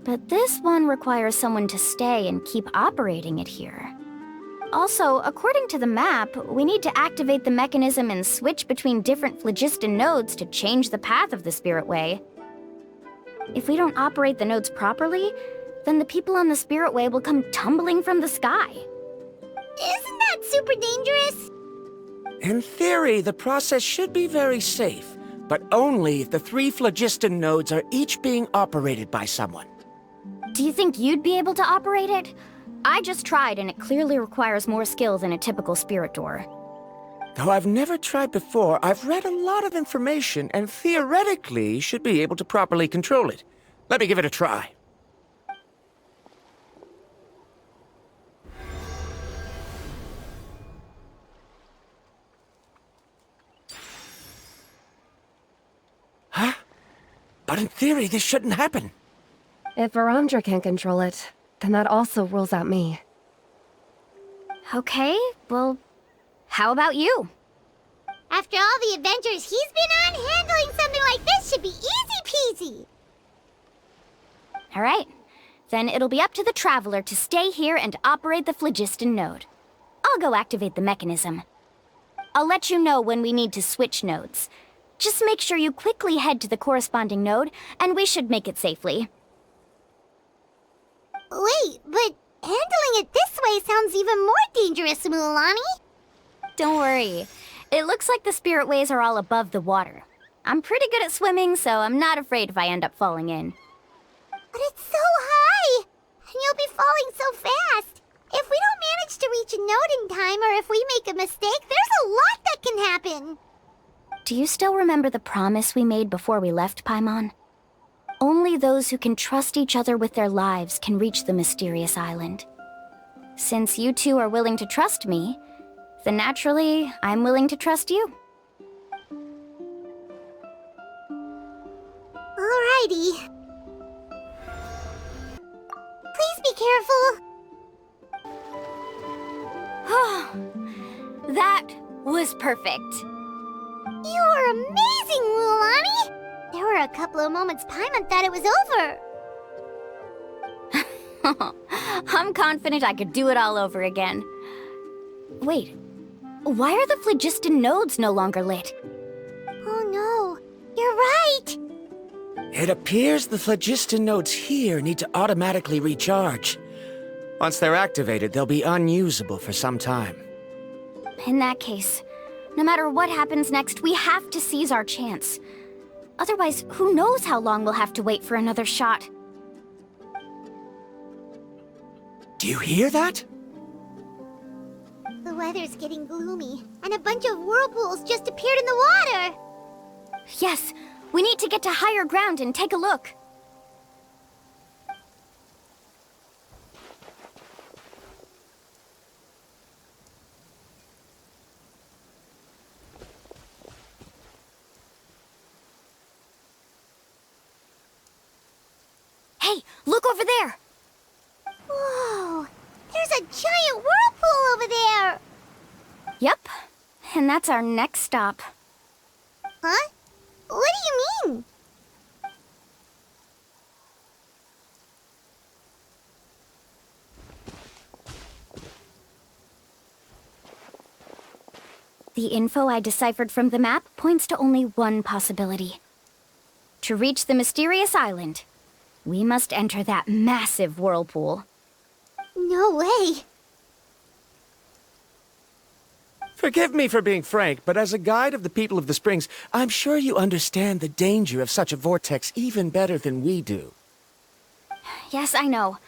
F: But this one requires someone to stay and keep operating it here. Also, according to the map, we need to activate the mechanism and switch between different phlogiston nodes to change the path of the spirit way. If we don't operate the nodes properly, then the people on the spirit way will come tumbling from the sky.
A: Isn't that super dangerous?
C: In theory, the process should be very safe, but only if the 3 phlogiston nodes are each being operated by someone.
F: Do you think you'd be able to operate it? I just tried, and it clearly requires more skill than a typical spirit door.
C: Though I've never tried before, I've read a lot of information and theoretically should be able to properly control it. Let me give it a try. Huh? But in theory, this shouldn't happen.
B: If Verandra can't control it, then that also rules out me.
F: Okay, well, how about you?
A: After all the adventures he's been on, handling something like this should be easy peasy.
F: All right, then it'll be up to the Traveler to stay here and operate the phlogiston node. I'll go activate the mechanism. I'll let you know when we need to switch nodes. Just make sure you quickly head to the corresponding node, and we should make it safely.
A: Wait, but handling it this way sounds even more dangerous, Mualani.
F: Don't worry. It looks like the spirit ways are all above the water. I'm pretty good at swimming, so I'm not afraid if I end up falling in.
A: But it's so high! And you'll be falling so fast! If we don't manage to reach a node in time, or if we make a mistake, there's a lot that can happen!
F: Do you still remember the promise we made before we left, Paimon? Only those who can trust each other with their lives can reach the mysterious island. Since you two are willing to trust me, then naturally, I'm willing to trust you.
A: Alrighty. Please be careful.
F: That was perfect.
A: You are amazing, Mualani! There were a couple of moments Paimon thought it was over.
F: I'm confident I could do it all over again. Wait, why are the phlogiston nodes no longer lit?
A: Oh no, you're right!
C: It appears the phlogiston nodes here need to automatically recharge. Once they're activated, they'll be unusable for some time.
F: In that case, no matter what happens next, we have to seize our chance. Otherwise, who knows how long we'll have to wait for another shot.
C: Do you hear that?
A: The weather's getting gloomy, and a bunch of whirlpools just appeared in the water!
F: Yes, we need to get to higher ground and take a look. Hey, look over there!
A: Whoa! There's a giant whirlpool over there!
F: Yep, and that's our next stop.
A: Huh? What do you mean?
F: The info I deciphered from the map points to only one possibility. To reach the mysterious island, we must enter that massive whirlpool.
A: No way!
C: Forgive me for being frank, but as a guide of the people of the Springs, I'm sure you understand the danger of such a vortex even better than we do.
F: Yes, I know.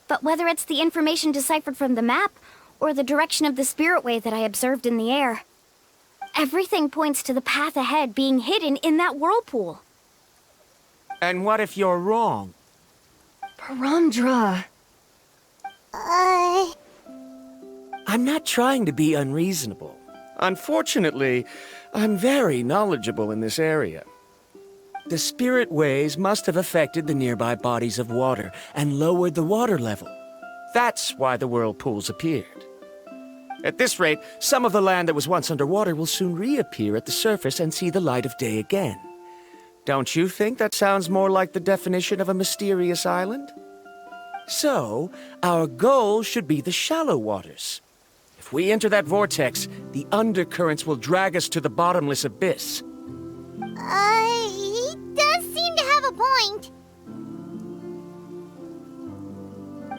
F: But whether it's the information deciphered from the map, or the direction of the spirit way that I observed in the air, everything points to the path ahead being hidden in that whirlpool.
C: And what if you're wrong? I'm not trying to be unreasonable. Unfortunately, I'm very knowledgeable in this area. The spirit waves must have affected the nearby bodies of water and lowered the water level. That's why the whirlpools appeared. At this rate, some of the land that was once underwater will soon reappear at the surface and see the light of day again. Don't you think that sounds more like the definition of a mysterious island? So, our goal should be the shallow waters. If we enter that vortex, the undercurrents will drag us to the bottomless abyss.
A: He does seem to have a point.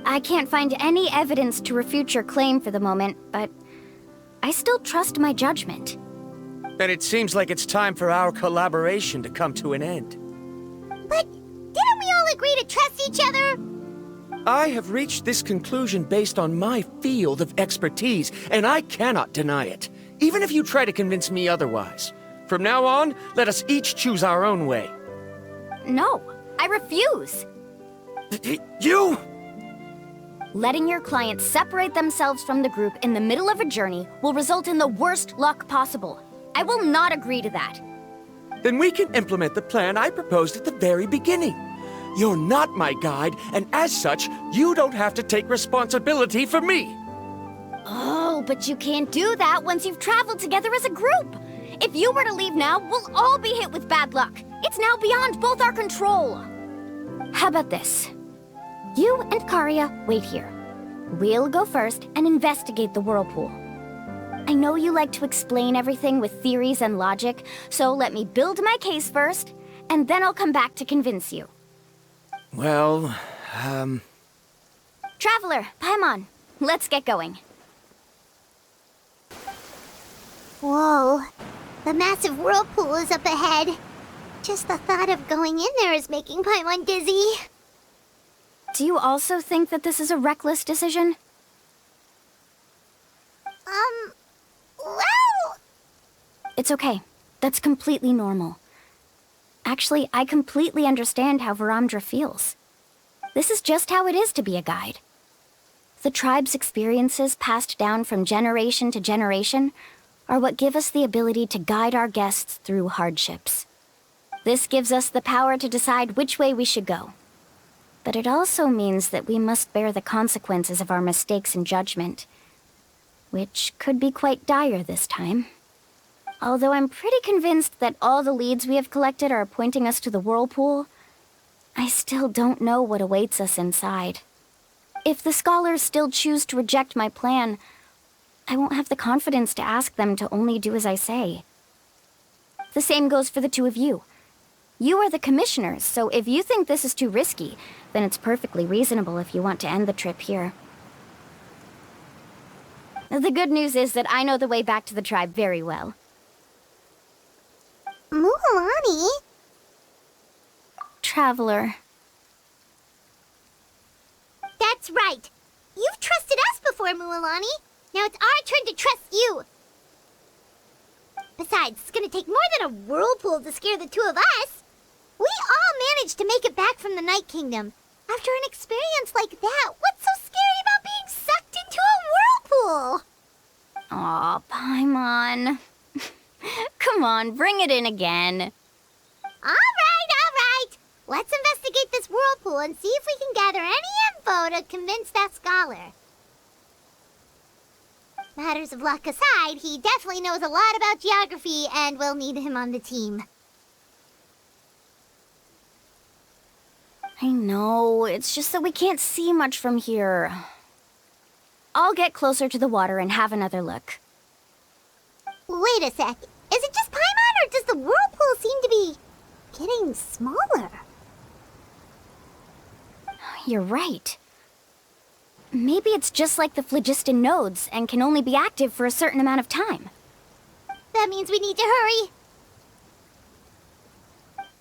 F: I can't find any evidence to refute your claim for the moment, but I still trust my judgment.
C: Then it seems like it's time for our collaboration to come to an end.
A: But didn't we all agree to trust each other?
C: I have reached this conclusion based on my field of expertise, and I cannot deny it, even if you try to convince me otherwise. From now on, let us each choose our own way.
F: No, I refuse.
C: You!
F: Letting your clients separate themselves from the group in the middle of a journey will result in the worst luck possible. I will not agree to that.
C: Then we can implement the plan I proposed at the very beginning. You're not my guide, and as such, you don't have to take responsibility for me.
F: Oh, but you can't do that once you've traveled together as a group. If you were to leave now, we'll all be hit with bad luck. It's now beyond both our control. How about this? You and Karya wait here. We'll go first and investigate the whirlpool. I know you like to explain everything with theories and logic, so let me build my case first, and then I'll come back to convince you.
C: Well,
F: Traveler, Paimon, let's get going.
A: Whoa. The massive whirlpool is up ahead. Just the thought of going in there is making Paimon dizzy.
F: Do you also think that this is a reckless decision?
A: Well...
F: It's okay. That's completely normal. Actually, I completely understand how Varamdra feels. This is just how it is to be a guide. The tribe's experiences passed down from generation to generation are what give us the ability to guide our guests through hardships. This gives us the power to decide which way we should go. But it also means that we must bear the consequences of our mistakes in judgment, which could be quite dire this time. Although I'm pretty convinced that all the leads we have collected are pointing us to the whirlpool, I still don't know what awaits us inside. If the scholars still choose to reject my plan, I won't have the confidence to ask them to only do as I say. The same goes for the two of you. You are the commissioners, so if you think this is too risky, then it's perfectly reasonable if you want to end the trip here. The good news is that I know the way back to the tribe very well.
A: Mualani?
F: Traveler.
A: That's right. You've trusted us before, Mualani. Now it's our turn to trust you. Besides, it's gonna take more than a whirlpool to scare the two of us. We all managed to make it back from the Night Kingdom. After an experience like that, what's so scary about being sucked into a whirlpool?
F: Aw, Paimon. Come on, bring it in again.
A: All right. Let's investigate this whirlpool and see if we can gather any info to convince that scholar. Matters of luck aside, he definitely knows a lot about geography, and we'll need him on the team.
F: I know, it's just that we can't see much from here. I'll get closer to the water and have another look.
A: Wait a sec. Is it just Paimon, or does the whirlpool seem to be getting smaller?
F: You're right. Maybe it's just like the phlogiston nodes and can only be active for a certain amount of time.
A: That means we need to hurry.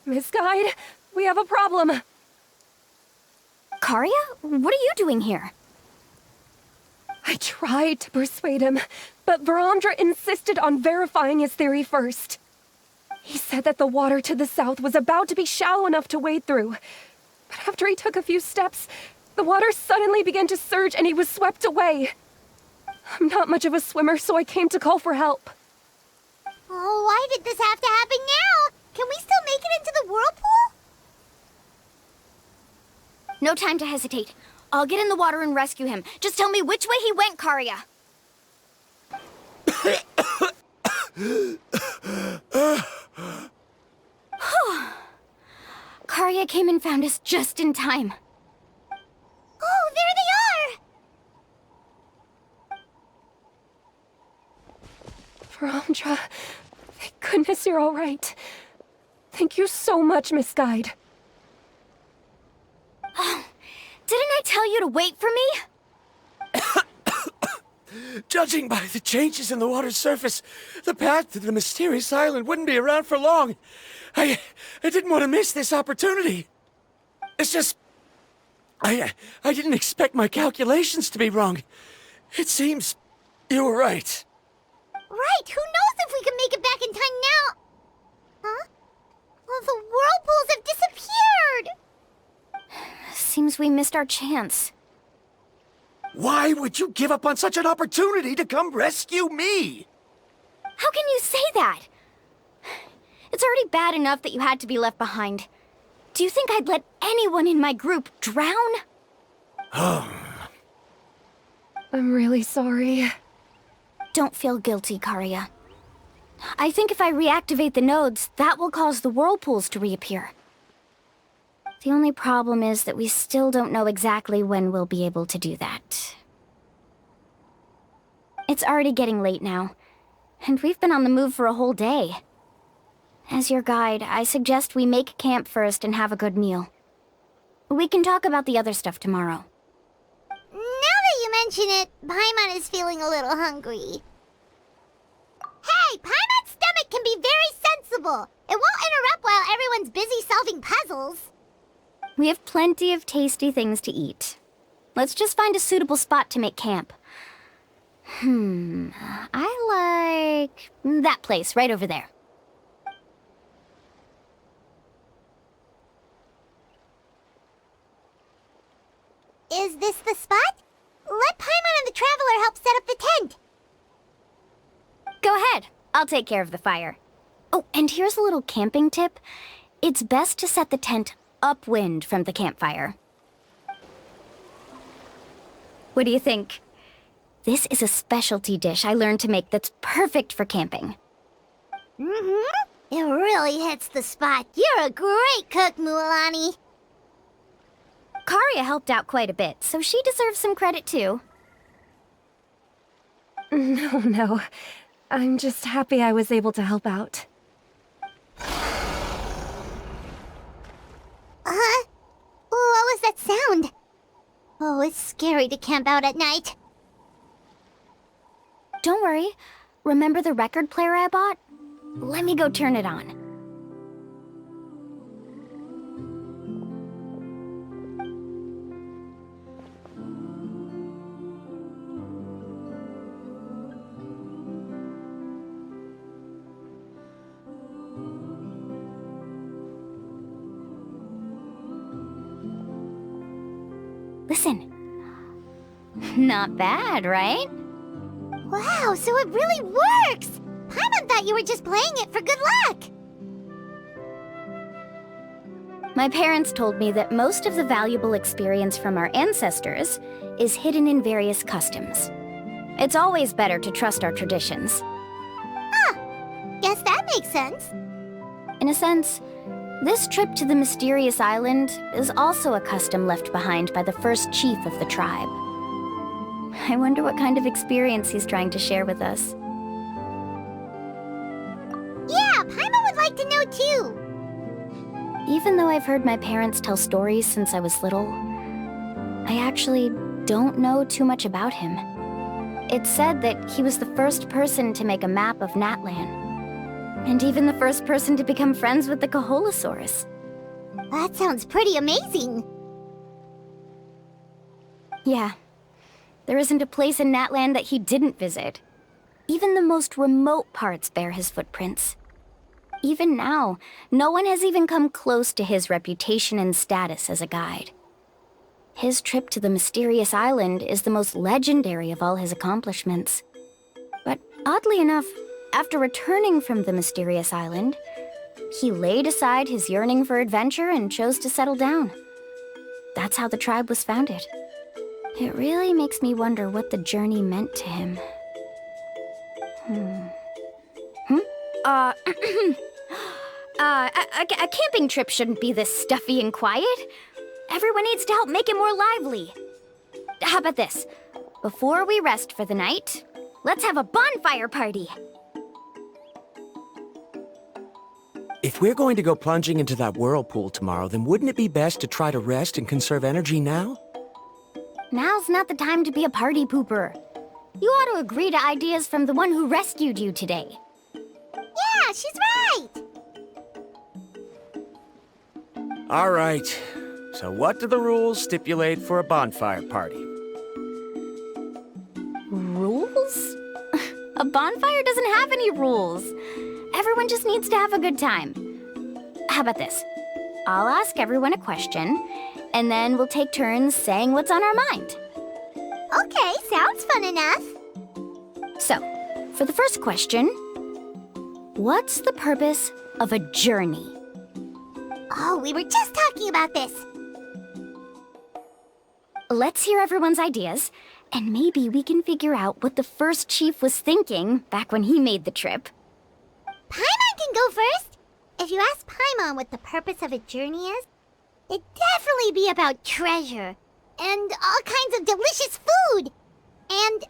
B: Miss Guide, we have a problem.
F: Karya? What are you doing here?
B: I tried to persuade him, but Varamdra insisted on verifying his theory first. He said that the water to the south was about to be shallow enough to wade through. But after he took a few steps, the water suddenly began to surge and he was swept away. I'm not much of a swimmer, so I came to call for help.
A: Oh, why did this have to happen now? Can we still make it into the whirlpool?
F: No time to hesitate. I'll get in the water and rescue him. Just tell me which way he went, Karya. Karya came and found us just in time.
A: Oh, there they are!
B: Verandra, thank goodness you're all right. Thank you so much, Miss Guide.
F: Oh, didn't I tell you to wait for me?
C: Judging by the changes in the water's surface, the path to the mysterious island wouldn't be around for long. I didn't want to miss this opportunity. It's just... I didn't expect my calculations to be wrong. It seems you were right.
A: Right, who knows if we can make it back in time now? Huh? Well, the whirlpools have disappeared!
F: Seems we missed our chance.
C: Why would you give up on such an opportunity to come rescue me?
F: How can you say that? It's already bad enough that you had to be left behind. Do you think I'd let anyone in my group drown?
B: I'm really sorry.
F: Don't feel guilty, Karya. I think if I reactivate the nodes, that will cause the whirlpools to reappear. The only problem is that we still don't know exactly when we'll be able to do that. It's already getting late now, and we've been on the move for a whole day. As your guide, I suggest we make camp first and have a good meal. We can talk about the other stuff tomorrow.
A: Now that you mention it, Paimon is feeling a little hungry. Hey, Paimon's stomach can be very sensible. It won't interrupt while everyone's busy solving puzzles.
F: We have plenty of tasty things to eat. Let's just find a suitable spot to make camp. I like that place right over there.
A: Is this the spot? Let Paimon and the Traveler help set up the tent.
F: Go ahead. I'll take care of the fire. Oh, and here's a little camping tip. It's best to set the tent upwind from the campfire. What do you think? This is a specialty dish I learned to make that's perfect for camping.
A: It really hits the spot. You're a great cook, Mualani.
F: Karya helped out quite a bit, so she deserves some credit too.
B: No. I'm just happy I was able to help out.
A: What was that sound? Oh, it's scary to camp out at night.
F: Don't worry. Remember the record player I bought? Let me go turn it on. Listen. Not bad, right?
A: Wow, so it really works! Paimon thought you were just playing it for good luck!
F: My parents told me that most of the valuable experience from our ancestors is hidden in various customs. It's always better to trust our traditions.
A: Guess that makes sense.
F: In a sense, this trip to the mysterious island is also a custom left behind by the first chief of the tribe. I wonder what kind of experience he's trying to share with us.
A: Yeah, Paimon would like to know too.
F: Even though I've heard my parents tell stories since I was little, I actually don't know too much about him. It's said that he was the first person to make a map of Natlan, and even the first person to become friends with the Kaholosaurus.
A: That sounds pretty amazing.
F: Yeah. There isn't a place in Natlan that he didn't visit. Even the most remote parts bear his footprints. Even now, no one has even come close to his reputation and status as a guide. His trip to the mysterious island is the most legendary of all his accomplishments. But oddly enough, after returning from the mysterious island, he laid aside his yearning for adventure and chose to settle down. That's how the tribe was founded. It really makes me wonder what the journey meant to him. A camping trip shouldn't be this stuffy and quiet. Everyone needs to help make it more lively. How about this? Before we rest for the night, let's have a bonfire party.
C: If we're going to go plunging into that whirlpool tomorrow, then wouldn't it be best to try to rest and conserve energy now?
F: Now's not the time to be a party pooper. You ought to agree to ideas from the one who rescued you today.
A: Yeah, she's right!
C: All right. So what do the rules stipulate for a bonfire party?
F: Rules? A bonfire doesn't have any rules. Everyone just needs to have a good time. How about this? I'll ask everyone a question, and then we'll take turns saying what's on our mind.
A: Okay, sounds fun enough.
F: So, for the first question, what's the purpose of a journey?
A: Oh, we were just talking about this.
F: Let's hear everyone's ideas, and maybe we can figure out what the first chief was thinking back when he made the trip.
A: Paimon can go first. If you ask Paimon what the purpose of a journey is, it'd definitely be about treasure and all kinds of delicious food. And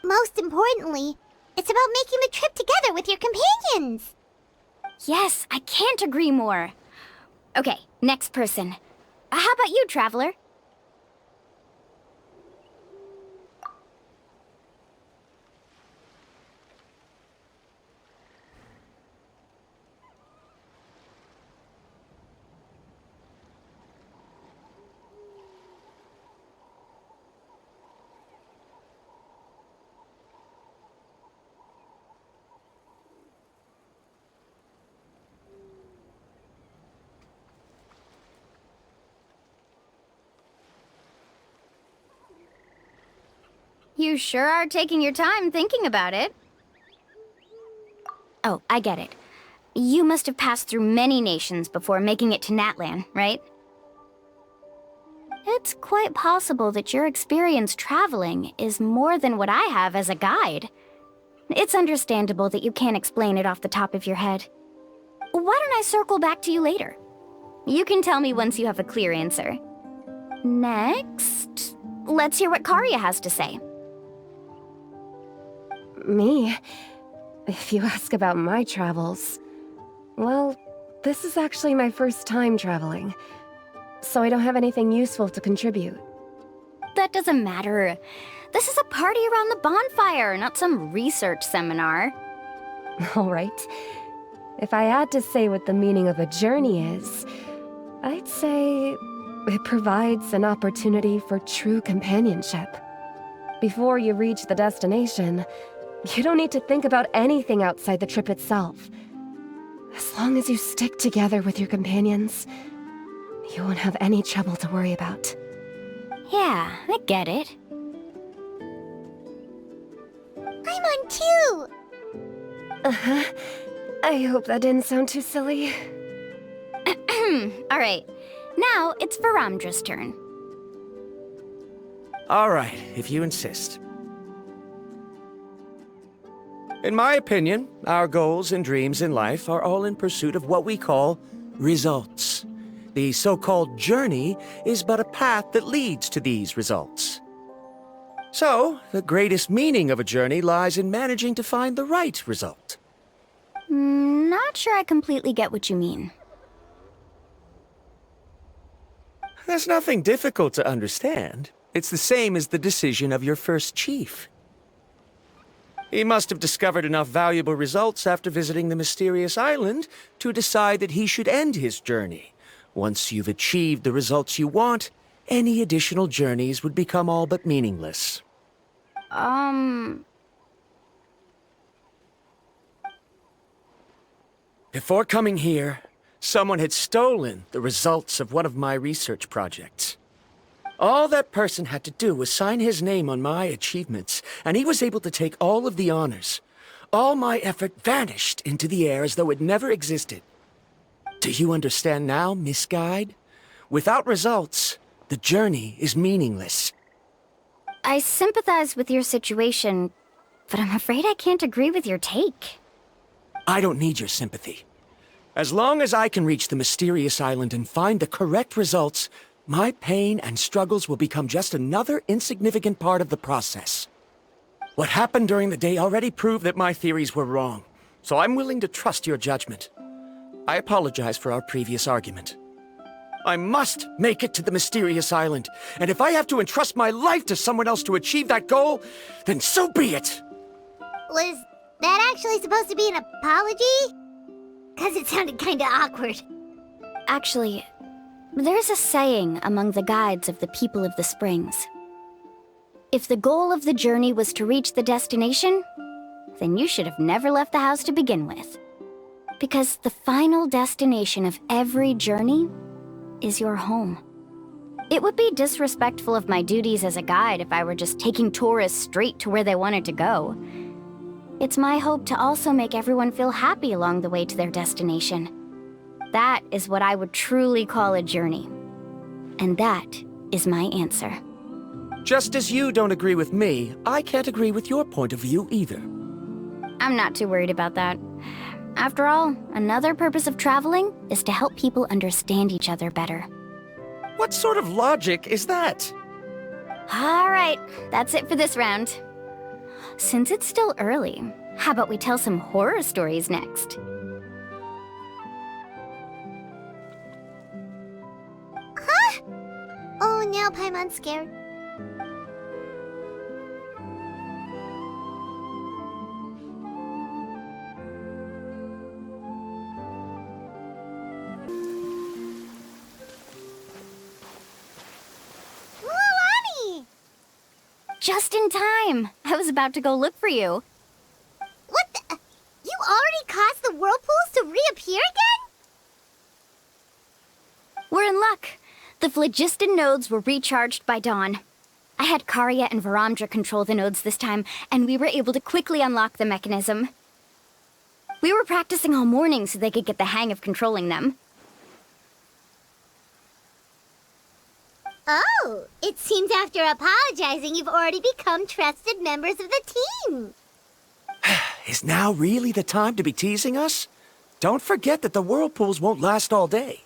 A: most importantly, it's about making the trip together with your companions.
F: Yes, I can't agree more. Okay, next person. How about you, Traveler? You sure are taking your time thinking about it. Oh, I get it. You must have passed through many nations before making it to Natlan, right? It's quite possible that your experience traveling is more than what I have as a guide. It's understandable that you can't explain it off the top of your head. Why don't I circle back to you later? You can tell me once you have a clear answer. Next, let's hear what Karya has to say.
B: Me? If you ask about my travels... Well, this is actually my first time traveling, so I don't have anything useful to contribute.
F: That doesn't matter. This is a party around the bonfire, not some research seminar.
B: Alright. If I had to say what the meaning of a journey is, I'd say it provides an opportunity for true companionship. Before you reach the destination, you don't need to think about anything outside the trip itself. As long as you stick together with your companions, you won't have any trouble to worry about.
F: Yeah, I get it.
A: I'm on too!
B: Uh-huh. I hope that didn't sound too silly.
F: Alright, now it's Varamdra's turn.
C: All right, if you insist. In my opinion, our goals and dreams in life are all in pursuit of what we call results. The so-called journey is but a path that leads to these results. So, the greatest meaning of a journey lies in managing to find the right result.
F: Not sure I completely get what you mean.
C: There's nothing difficult to understand. It's the same as the decision of your first chief. He must have discovered enough valuable results after visiting the mysterious island to decide that he should end his journey. Once you've achieved the results you want, any additional journeys would become all but meaningless. Before coming here, someone had stolen the results of one of my research projects. All that person had to do was sign his name on my achievements, and he was able to take all of the honors. All my effort vanished into the air as though it never existed. Do you understand now, Miss Guide? Without results, the journey is meaningless.
F: I sympathize with your situation, but I'm afraid I can't agree with your take.
C: I don't need your sympathy. As long as I can reach the mysterious island and find the correct results, my pain and struggles will become just another insignificant part of the process. What happened during the day already proved that my theories were wrong, so I'm willing to trust your judgment. I apologize for our previous argument. I must make it to the mysterious island, and if I have to entrust my life to someone else to achieve that goal, then so be it!
A: Was that actually supposed to be an apology? 'Cause it sounded kinda awkward.
F: Actually, there's a saying among the guides of the people of the springs. If the goal of the journey was to reach the destination, then you should have never left the house to begin with. Because the final destination of every journey is your home. It would be disrespectful of my duties as a guide if I were just taking tourists straight to where they wanted to go. It's my hope to also make everyone feel happy along the way to their destination. That is what I would truly call a journey. And that is my answer.
C: Just as you don't agree with me, I can't agree with your point of view either.
F: I'm not too worried about that. After all, another purpose of traveling is to help people understand each other better.
C: What sort of logic is that?
F: All right, that's it for this round. Since it's still early, how about we tell some horror stories next?
A: Huh? Oh, now Paimon's scared.
F: Just in time! I was about to go look for you.
A: What the? You already caused the whirlpools to reappear again?
F: We're in luck. The phlogiston nodes were recharged by dawn. I had Karya and Varamdra control the nodes this time, and we were able to quickly unlock the mechanism. We were practicing all morning so they could get the hang of controlling them.
A: Oh, it seems after apologizing, you've already become trusted members of the team.
C: Is now really the time to be teasing us? Don't forget that the whirlpools won't last all day.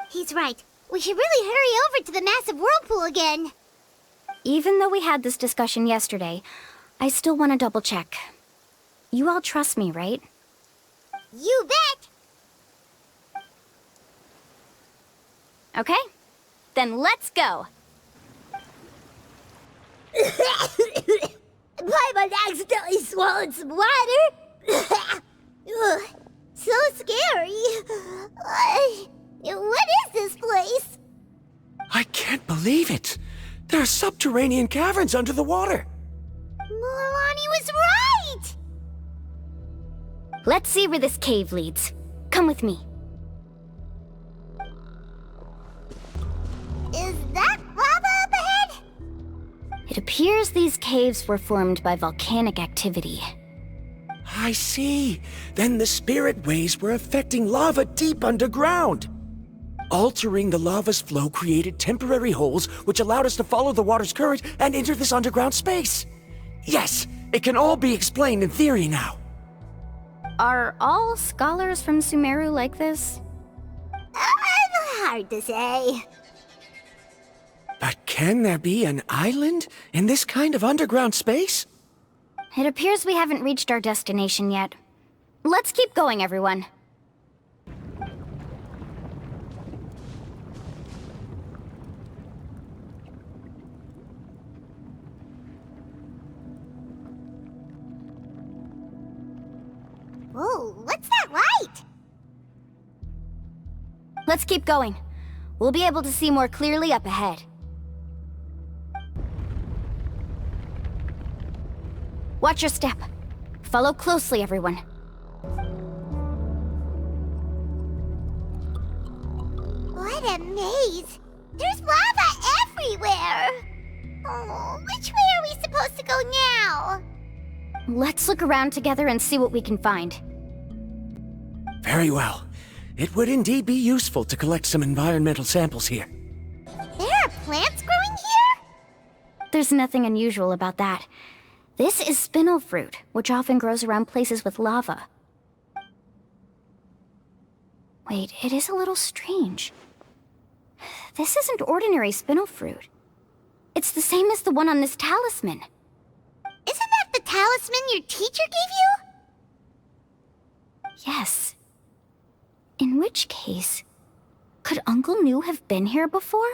A: He's right. We should really hurry over to the massive whirlpool again.
F: Even though we had this discussion yesterday, I still want to double check. You all trust me, right?
A: You bet!
F: Okay. Then let's go!
A: Paimon accidentally swallowed some water! Ugh, so scary! What is this place?
C: I can't believe it! There are subterranean caverns under the water!
A: Milani was right!
F: Let's see where this cave leads. Come with me.
A: Is that lava up ahead?
F: It appears these caves were formed by volcanic activity.
C: I see. Then the spirit waves were affecting lava deep underground. Altering the lava's flow created temporary holes which allowed us to follow the water's current and enter this underground space. Yes, it can all be explained in theory now.
F: Are all scholars from Sumeru like this?
A: Hard to say.
C: But can there be an island in this kind of underground space?
F: It appears we haven't reached our destination yet. Let's keep going, everyone.
A: Whoa, what's that light?
F: Let's keep going. We'll be able to see more clearly up ahead. Watch your step. Follow closely, everyone.
A: What a maze! There's lava everywhere. Oh, which way are we supposed to go now?
F: Let's look around together and see what we can find.
C: Very well. It would indeed be useful to collect some environmental samples here.
A: There are plants growing here?
F: There's nothing unusual about that. This is spinel fruit, which often grows around places with lava. Wait, it is a little strange. This isn't ordinary spinel fruit. It's the same as the one on this talisman.
A: Isn't that the talisman your teacher gave you?
F: Yes. In which case, could Uncle New have been here before?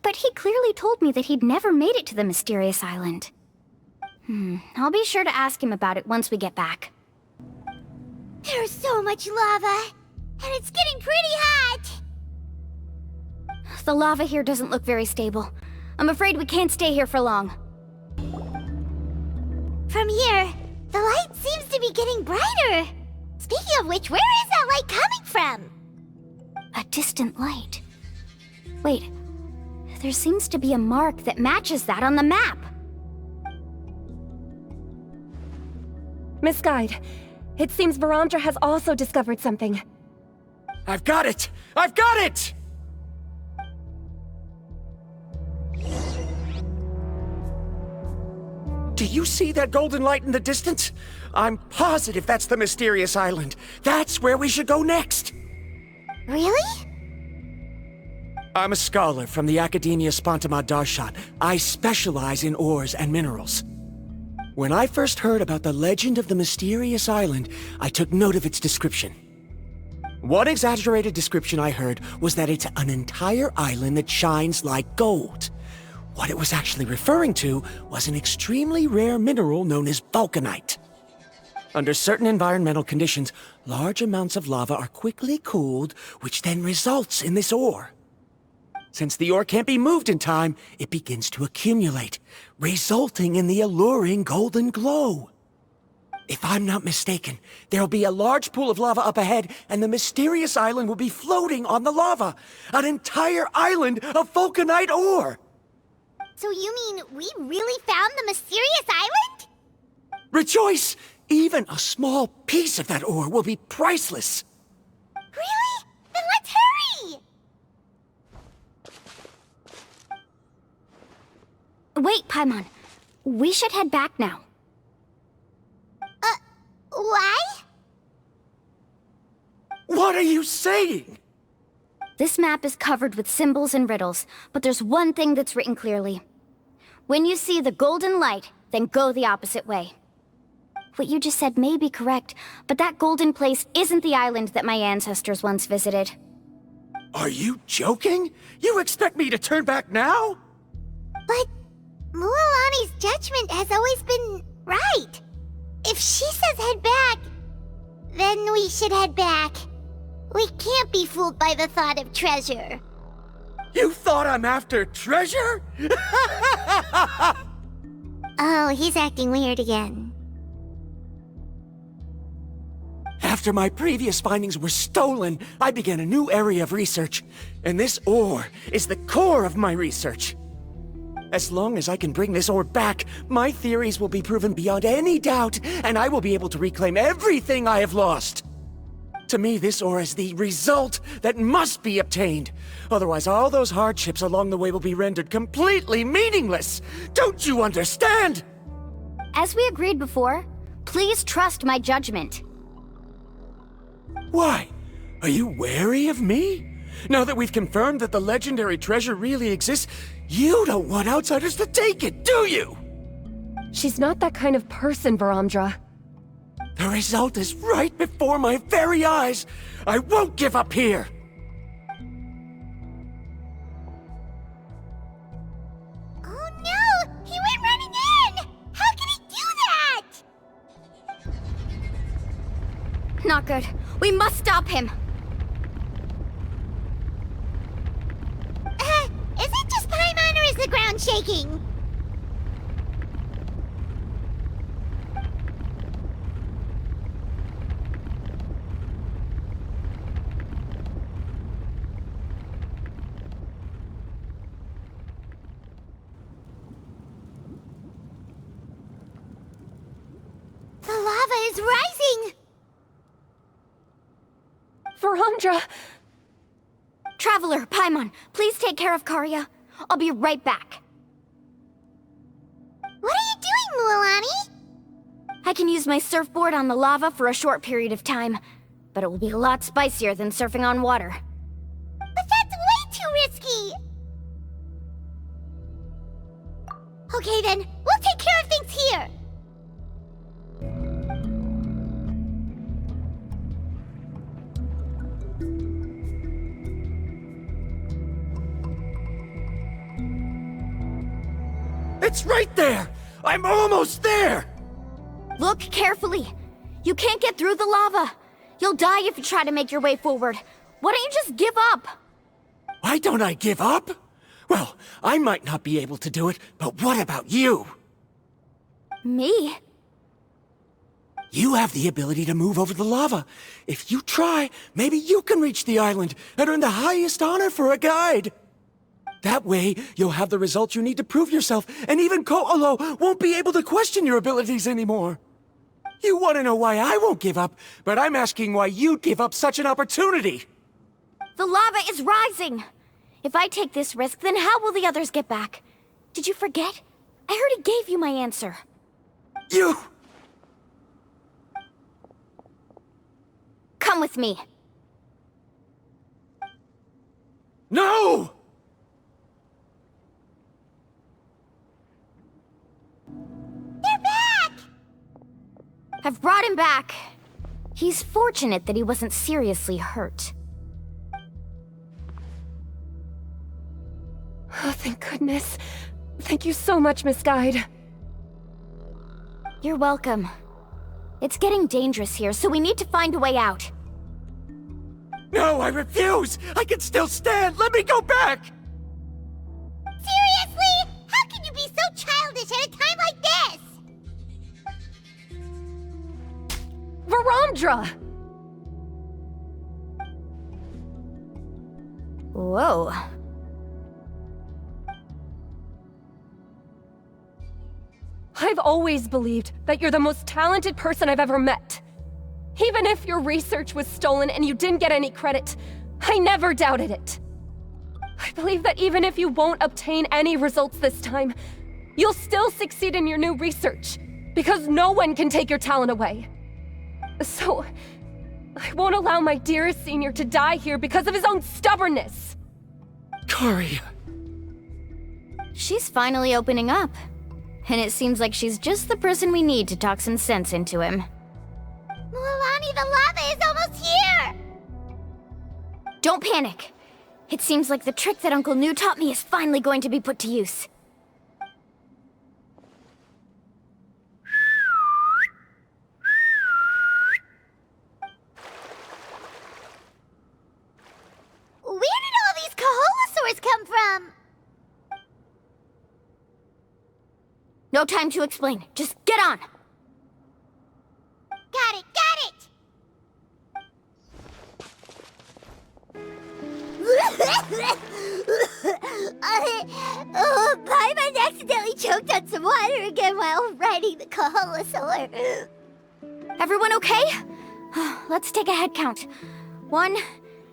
F: But he clearly told me that he'd never made it to the mysterious island. I'll be sure to ask him about it once we get back.
A: There's so much lava, and it's getting pretty hot.
F: The lava here doesn't look very stable. I'm afraid we can't stay here for long.
A: From here, the light seems to be getting brighter. Speaking of which, where is that light coming from?
F: A distant light. Wait, there seems to be a mark that matches that on the map.
B: Miss Guide, it seems Varamdra has also discovered something.
C: I've got it! I've got it! Do you see that golden light in the distance? I'm positive that's the mysterious island. That's where we should go next.
A: Really?
C: I'm a scholar from the Academia Spontima Darshan. I specialize in ores and minerals. When I first heard about the legend of the mysterious island, I took note of its description. One exaggerated description I heard was that it's an entire island that shines like gold. What it was actually referring to was an extremely rare mineral known as vulcanite. Under certain environmental conditions, large amounts of lava are quickly cooled, which then results in this ore. Since the ore can't be moved in time, it begins to accumulate, resulting in the alluring golden glow. If I'm not mistaken, there'll be a large pool of lava up ahead, and the mysterious island will be floating on the lava. An entire island of vulcanite ore!
A: So you mean we really found the mysterious island?
C: Rejoice! Even a small piece of that ore will be priceless.
A: Really? Then let's hurry!
F: Wait, Paimon. We should head back now.
A: Why?
C: What are you saying?
F: This map is covered with symbols and riddles, but there's one thing that's written clearly. When you see the golden light, then go the opposite way. What you just said may be correct, but that golden place isn't the island that my ancestors once visited.
C: Are you joking? You expect me to turn back now?
A: But Mualani's judgment has always been right. If she says head back, then we should head back. We can't be fooled by the thought of treasure.
C: You thought I'm after treasure?
A: Oh, he's acting weird again.
C: After my previous findings were stolen, I began a new area of research. And this ore is the core of my research. As long as I can bring this ore back, my theories will be proven beyond any doubt, and I will be able to reclaim everything I have lost. To me, this ore is the result that must be obtained. Otherwise, all those hardships along the way will be rendered completely meaningless. Don't you understand?
F: As we agreed before, please trust my judgment.
C: Why? Are you wary of me? Now that we've confirmed that the legendary treasure really exists, you don't want outsiders to take it, do you?
B: She's not that kind of person, Varamdra.
C: The result is right before my very eyes. I won't give up here.
A: Oh no! He went running in! How can he do that?
F: Not good. We must stop him.
A: Is it just Paimon or is the ground shaking? is rising!
B: Verandra!
F: Traveler, Paimon, please take care of Karya. I'll be right back.
A: What are you doing, Mualani?
F: I can use my surfboard on the lava for a short period of time, but it will be a lot spicier than surfing on water.
A: But that's way too risky! Okay then, we'll take care of things here!
C: It's right there! I'm almost there!
F: Look carefully. You can't get through the lava. You'll die if you try to make your way forward. Why don't you just give up?
C: Why don't I give up? Well, I might not be able to do it, but what about you?
F: Me?
C: You have the ability to move over the lava. If you try, maybe you can reach the island and earn the highest honor for a guide. That way, you'll have the results you need to prove yourself, and even Ko'olo won't be able to question your abilities anymore. You want to know why I won't give up, but I'm asking why you'd give up such an opportunity.
F: The lava is rising. If I take this risk, then how will the others get back? Did you forget? I already gave you my answer.
C: You...
F: Come with me.
C: No!
A: They're back!
F: I've brought him back. He's fortunate that he wasn't seriously hurt.
B: Oh, thank goodness. Thank you so much, Miss Guide.
F: You're welcome. It's getting dangerous here, so we need to find a way out.
C: No, I refuse! I can still stand! Let me go back!
A: Seriously? How can you be so childish at a time like this?
B: Verandra!
F: Whoa.
B: I've always believed that you're the most talented person I've ever met. Even if your research was stolen and you didn't get any credit, I never doubted it. I believe that even if you won't obtain any results this time, you'll still succeed in your new research, because no one can take your talent away. So, I won't allow my dearest senior to die here because of his own stubbornness.
C: Kari.
F: She's finally opening up. And it seems like she's just the person we need to talk some sense into him.
A: Mualani, the lava is almost here!
F: Don't panic. It seems like the trick that Uncle Nu taught me is finally going to be put to use.
A: Where did all these Kaholosaurs come from?
F: No time to explain. Just get on!
A: Got it, got it! Paimon accidentally choked on some water again while riding the Kaholosaur.
F: Everyone okay? Let's take a head count. 1,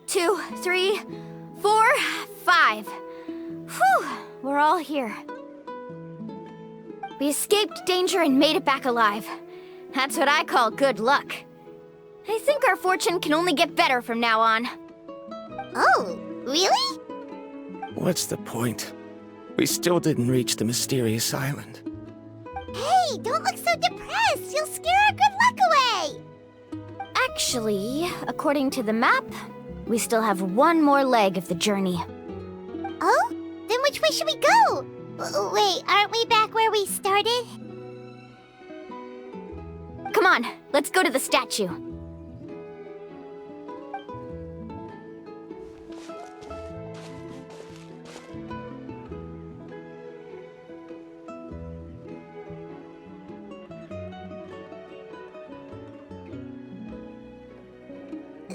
F: 2, 3, 4, 5. Whew, we're all here. We escaped danger and made it back alive. That's what I call good luck. I think our fortune can only get better from now on.
A: Oh, really?
C: What's the point? We still didn't reach the mysterious island.
A: Hey, don't look so depressed. You'll scare our good luck away.
F: Actually, according to the map, we still have one more leg of the journey.
A: Oh? Then which way should we go? Wait, aren't we back where we started?
F: Come on, let's go to the statue.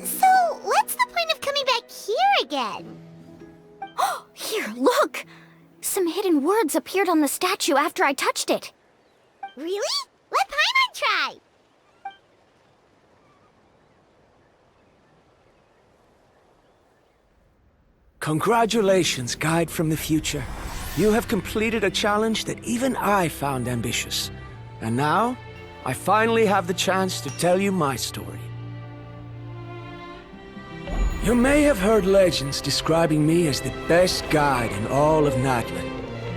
A: So, what's the point of coming back here again?
F: Here, look! Some hidden words appeared on the statue after I touched it.
A: Really? Let Paimon try!
C: Congratulations, guide from the future. You have completed a challenge that even I found ambitious. And now, I finally have the chance to tell you my story. You may have heard legends describing me as the best guide in all of Natlan.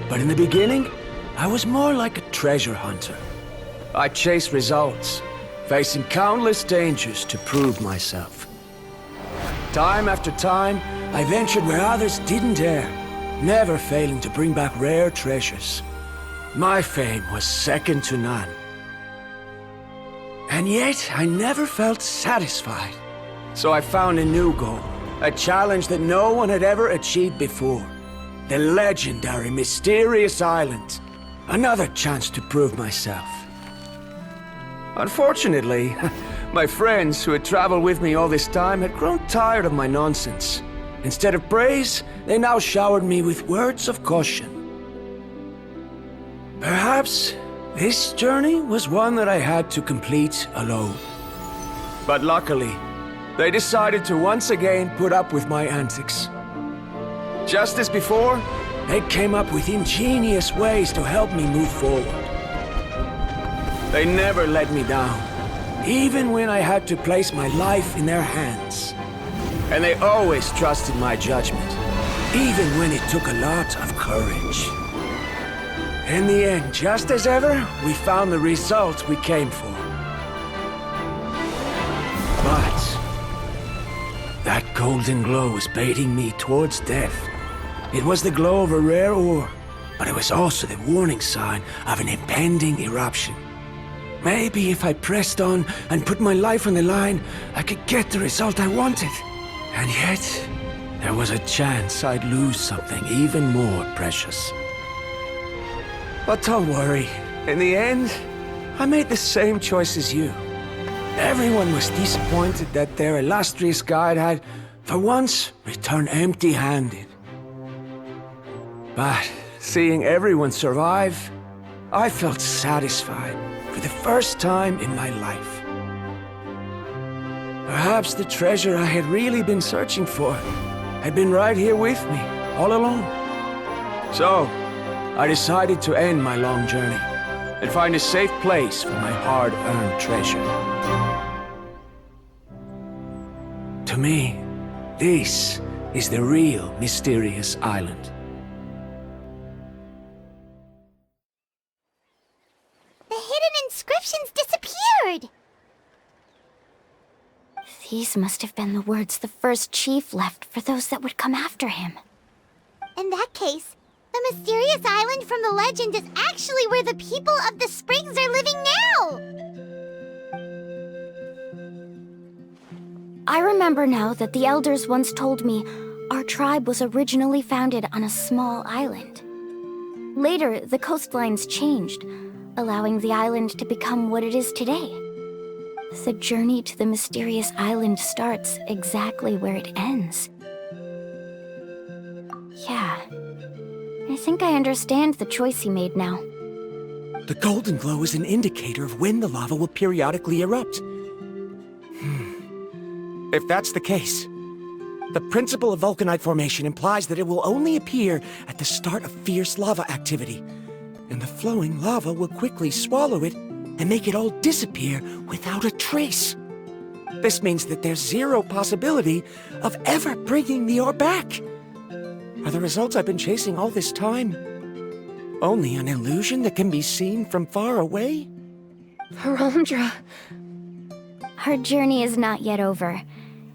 C: But in the beginning, I was more like a treasure hunter. I chased results, facing countless dangers to prove myself. Time after time, I ventured where others didn't dare, never failing to bring back rare treasures. My fame was second to none. And yet, I never felt satisfied. So I found a new goal, a challenge that no one had ever achieved before. The legendary Mysterious Island. Another chance to prove myself. Unfortunately, my friends who had traveled with me all this time had grown tired of my nonsense. Instead of praise, they now showered me with words of caution. Perhaps this journey was one that I had to complete alone. But luckily, they decided to once again put up with my antics. Just as before, they came up with ingenious ways to help me move forward. They never let me down, even when I had to place my life in their hands. And they always trusted my judgment, even when it took a lot of courage. In the end, just as ever, we found the result we came for. But that golden glow was baiting me towards death. It was the glow of a rare ore, but it was also the warning sign of an impending eruption. Maybe if I pressed on and put my life on the line, I could get the result I wanted. And yet, there was a chance I'd lose something even more precious. But don't worry. In the end, I made the same choice as you. Everyone was disappointed that their illustrious guide had, for once, returned empty-handed. But seeing everyone survive, I felt satisfied for the first time in my life. Perhaps the treasure I had really been searching for had been right here with me, all along. So, I decided to end my long journey and find a safe place for my hard-earned treasure. To me, this is the real Mysterious Island.
A: The hidden inscriptions disappeared!
F: These must have been the words the first chief left for those that would come after him.
A: In that case, the Mysterious Island from the legend is actually where the people of the springs are living now!
F: I remember now that the elders once told me our tribe was originally founded on a small island. Later, the coastlines changed, allowing the island to become what it is today. The journey to the Mysterious Island starts exactly where it ends. Yeah, I think I understand the choice he made now.
C: The golden glow is an indicator of when the lava will periodically erupt. If that's the case, the principle of vulcanite formation implies that it will only appear at the start of fierce lava activity, and the flowing lava will quickly swallow it and make it all disappear without a trace. This means that there's zero possibility of ever bringing the ore back. Are the results I've been chasing all this time only an illusion that can be seen from far away?
B: Harondra.
F: Our journey is not yet over.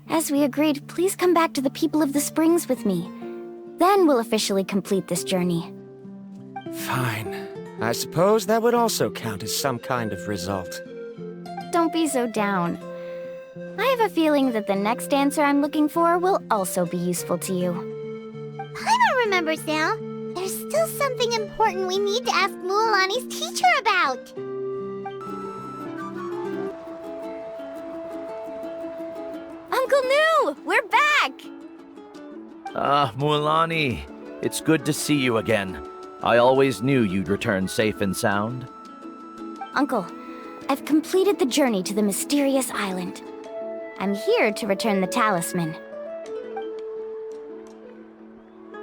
F: As we agreed, please come back to the people of the springs with me. Then we'll officially complete this journey.
C: Fine. I suppose that would also count as some kind of result.
F: Don't be so down. I have a feeling that the next answer I'm looking for will also be useful to you.
A: Paimon remembers now. There's still something important we need to ask Mualani's teacher about.
F: Uncle Nu! We're back!
L: Mualani, it's good to see you again. I always knew you'd return safe and sound.
F: Uncle, I've completed the journey to the Mysterious Island. I'm here to return the talisman.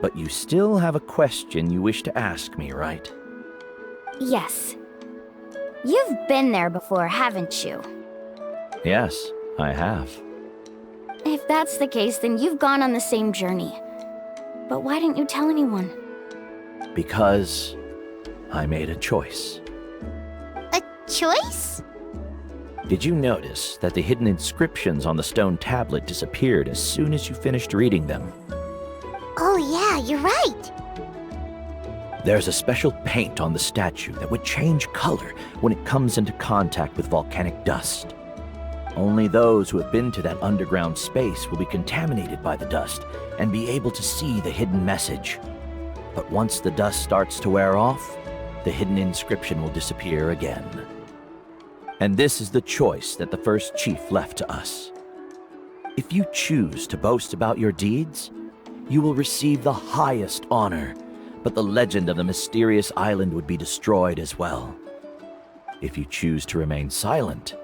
L: But you still have a question you wish to ask me, right?
F: Yes. You've been there before, haven't you?
L: Yes, I have.
F: If that's the case, then you've gone on the same journey. But why didn't you tell anyone?
L: Because I made a choice.
A: A choice?
L: Did you notice that the hidden inscriptions on the stone tablet disappeared as soon as you finished reading them?
A: Oh yeah, you're right.
L: There's a special paint on the statue that would change color when it comes into contact with volcanic dust. Only those who have been to that underground space will be contaminated by the dust and be able to see the hidden message. But once the dust starts to wear off, the hidden inscription will disappear again. And this is the choice that the first chief left to us. If you choose to boast about your deeds, you will receive the highest honor, but the legend of the mysterious island would be destroyed as well. If you choose to remain silent,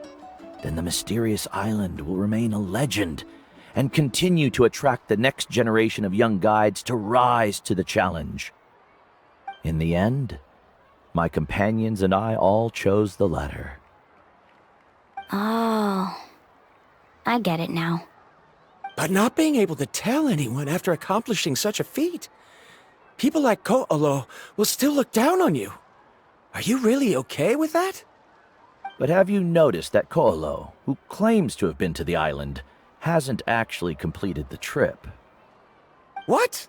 L: then the mysterious island will remain a legend and continue to attract the next generation of young guides to rise to the challenge. In the end, my companions and I all chose the latter.
F: Oh, I get it now.
C: But not being able to tell anyone after accomplishing such a feat. People like Ko'olo will still look down on you. Are you really okay with that?
L: But have you noticed that Ko'olo, who claims to have been to the island, hasn't actually completed the trip?
C: What?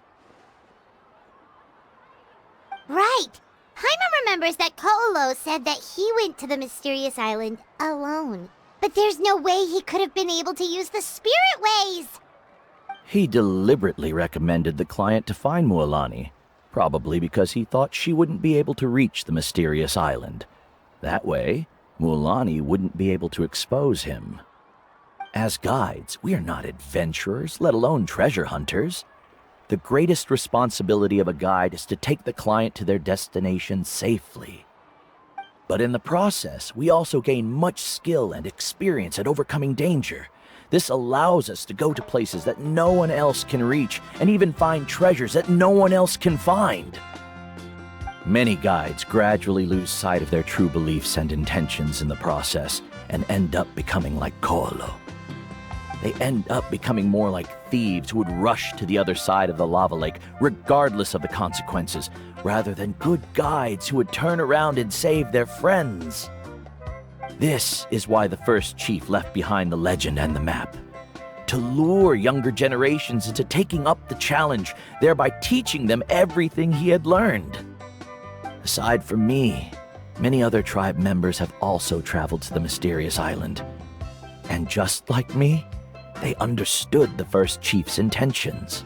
A: Right. Paimon remembers that Ko'olo said that he went to the mysterious island alone. But there's no way he could have been able to use the spirit ways!
L: He deliberately recommended the client to find Mualani, probably because he thought she wouldn't be able to reach the mysterious island. That way, Mualani wouldn't be able to expose him. As guides, we are not adventurers, let alone treasure hunters. The greatest responsibility of a guide is to take the client to their destination safely. But in the process, we also gain much skill and experience at overcoming danger. This allows us to go to places that no one else can reach, and even find treasures that no one else can find. Many guides gradually lose sight of their true beliefs and intentions in the process, and end up becoming like Ko'olo. They end up becoming more like thieves who would rush to the other side of the lava lake, regardless of the consequences, rather than good guides who would turn around and save their friends. This is why the first chief left behind the legend and the map. To lure younger generations into taking up the challenge, thereby teaching them everything he had learned. Aside from me, many other tribe members have also traveled to the mysterious island. And just like me, they understood the first chief's intentions.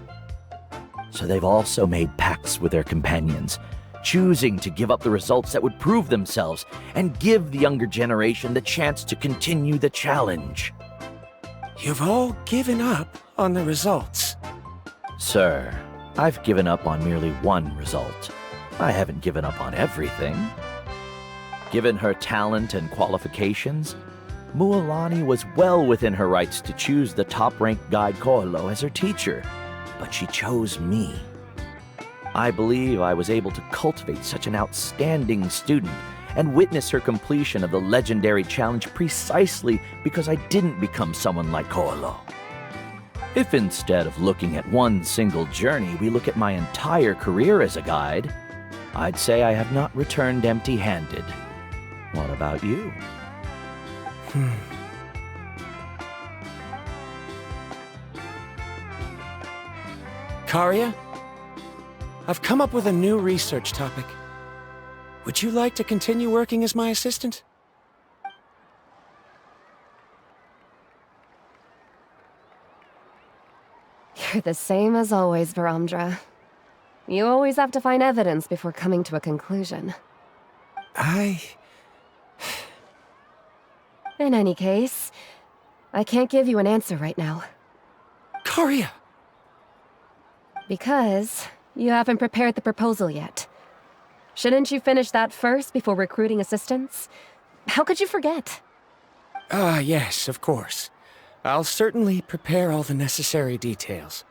L: So they've also made pacts with their companions, choosing to give up the results that would prove themselves and give the younger generation the chance to continue the challenge.
C: You've all given up on the results.
L: Sir, I've given up on merely one result. I haven't given up on everything. Given her talent and qualifications, Mualani was well within her rights to choose the top-ranked guide Ko'olo as her teacher, but she chose me. I believe I was able to cultivate such an outstanding student and witness her completion of the legendary challenge precisely because I didn't become someone like Ko'olo. If instead of looking at one single journey, we look at my entire career as a guide, I'd say I have not returned empty-handed. What about you?
C: Karya, I've come up with a new research topic. Would you like to continue working as my assistant?
B: You're the same as always, Varamdra. You always have to find evidence before coming to a conclusion. In any case, I can't give you an answer right now.
C: Karya!
B: Because you haven't prepared the proposal yet. Shouldn't you finish that first before recruiting assistants? How could you forget?
C: Yes, of course. I'll certainly prepare all the necessary details.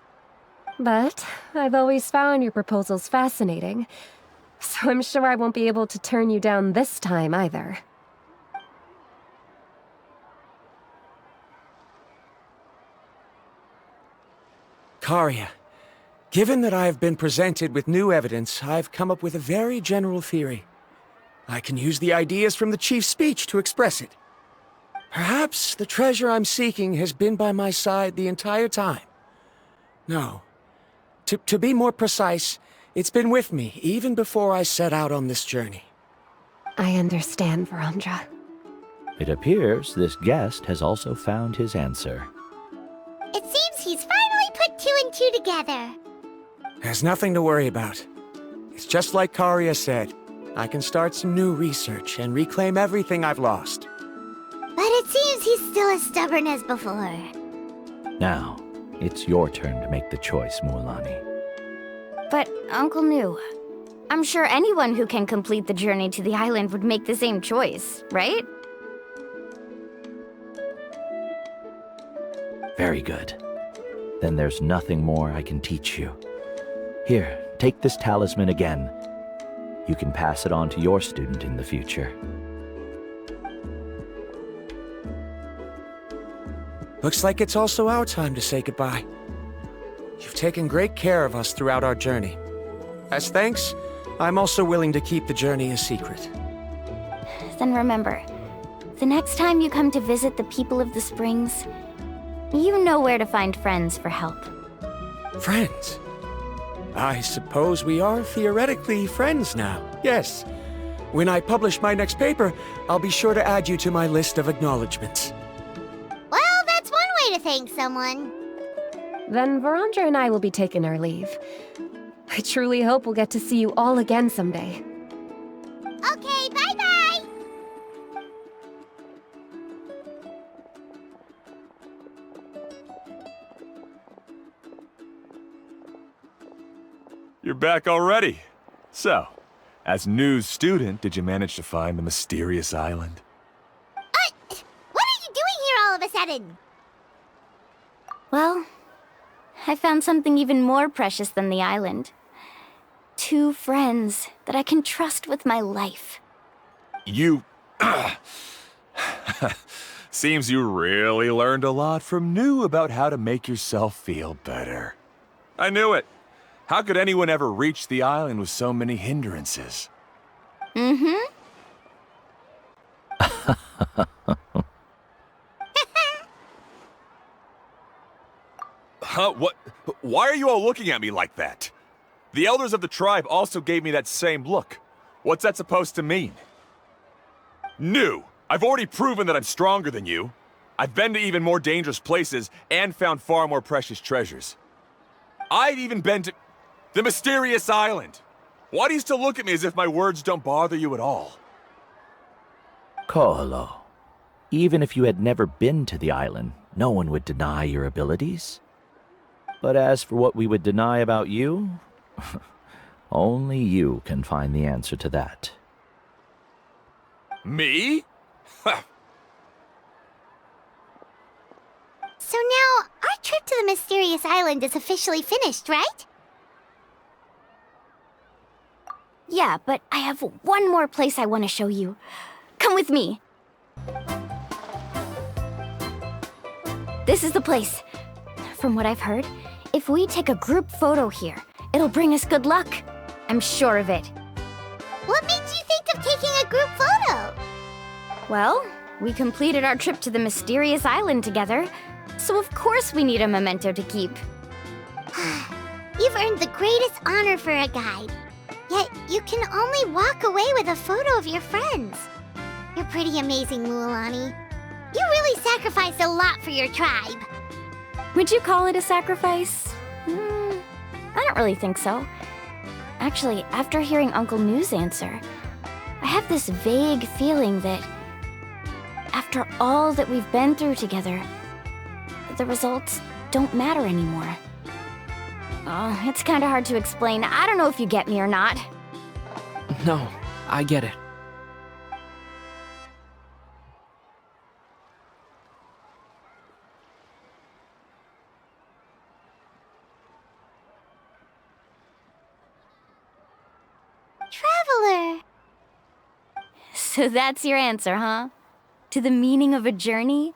B: But I've always found your proposals fascinating, so I'm sure I won't be able to turn you down this time either.
C: Karia, given that I have been presented with new evidence, I've come up with a very general theory. I can use the ideas from the chief's speech to express it. Perhaps the treasure I'm seeking has been by my side the entire time. No. To be more precise, it's been with me even before I set out on this journey.
B: I understand, Verandra.
L: It appears this guest has also found his answer.
A: It seems he's finally put two and two together.
C: There's nothing to worry about. It's just like Karia said. I can start some new research and reclaim everything I've lost.
A: But it seems he's still as stubborn as before.
L: Now, it's your turn to make the choice, Mualani.
F: But, Uncle Nu, I'm sure anyone who can complete the journey to the island would make the same choice, right?
L: Very good. Then there's nothing more I can teach you. Here, take this talisman again. You can pass it on to your student in the future.
C: Looks like it's also our time to say goodbye. You've taken great care of us throughout our journey. As thanks, I'm also willing to keep the journey a secret.
F: Then remember, the next time you come to visit the people of the Springs, you know where to find friends for help.
C: Friends? I suppose we are theoretically friends now, yes. When I publish my next paper, I'll be sure to add you to my list of acknowledgements.
A: Well, that's one way to thank someone.
B: Then Verandra and I will be taking our leave. I truly hope we'll get to see you all again someday.
A: Okay, bye-bye!
H: You're back already. So, as news student, did you manage to find the mysterious island?
A: What are you doing here all of a sudden?
F: Well, I found something even more precious than the island. 2 friends that I can trust with my life.
H: You... Seems you really learned a lot from New about how to make yourself feel better. I knew it. How could anyone ever reach the island with so many hindrances?
F: Mm-hmm.
H: Huh? What? Why are you all looking at me like that? The elders of the tribe also gave me that same look. What's that supposed to mean? New! I've already proven that I'm stronger than you. I've been to even more dangerous places and found far more precious treasures. I've even been to the Mysterious Island. Why do you still look at me as if my words don't bother you at all?
L: Ko'olo, even if you had never been to the island, no one would deny your abilities. But as for what we would deny about you, only you can find the answer to that.
H: Me?
A: So now, our trip to the Mysterious Island is officially finished, right?
F: Yeah, but I have one more place I want to show you. Come with me. This is the place. From what I've heard, if we take a group photo here, it'll bring us good luck. I'm sure of it.
A: What made you think of taking a group photo?
F: Well, we completed our trip to the Mysterious Island together, so of course we need a memento to keep.
A: You've earned the greatest honor for a guide. Yet, you can only walk away with a photo of your friends. You're pretty amazing, Mualani. You really sacrificed a lot for your tribe.
F: Would you call it a sacrifice? I don't really think so. Actually, after hearing Uncle Nu's answer, I have this vague feeling that after all that we've been through together, the results don't matter anymore. Oh, it's kind of hard to explain. I don't know if you get me or not.
G: No, I get it.
F: So that's your answer, huh? To the meaning of a journey?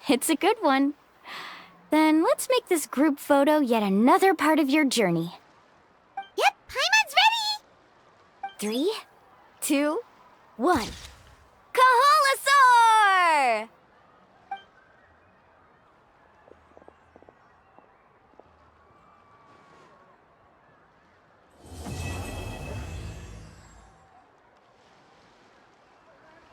F: It's a good one. Then let's make this group photo yet another part of your journey.
A: Yep, Paimon's ready!
F: 3, 2, 1.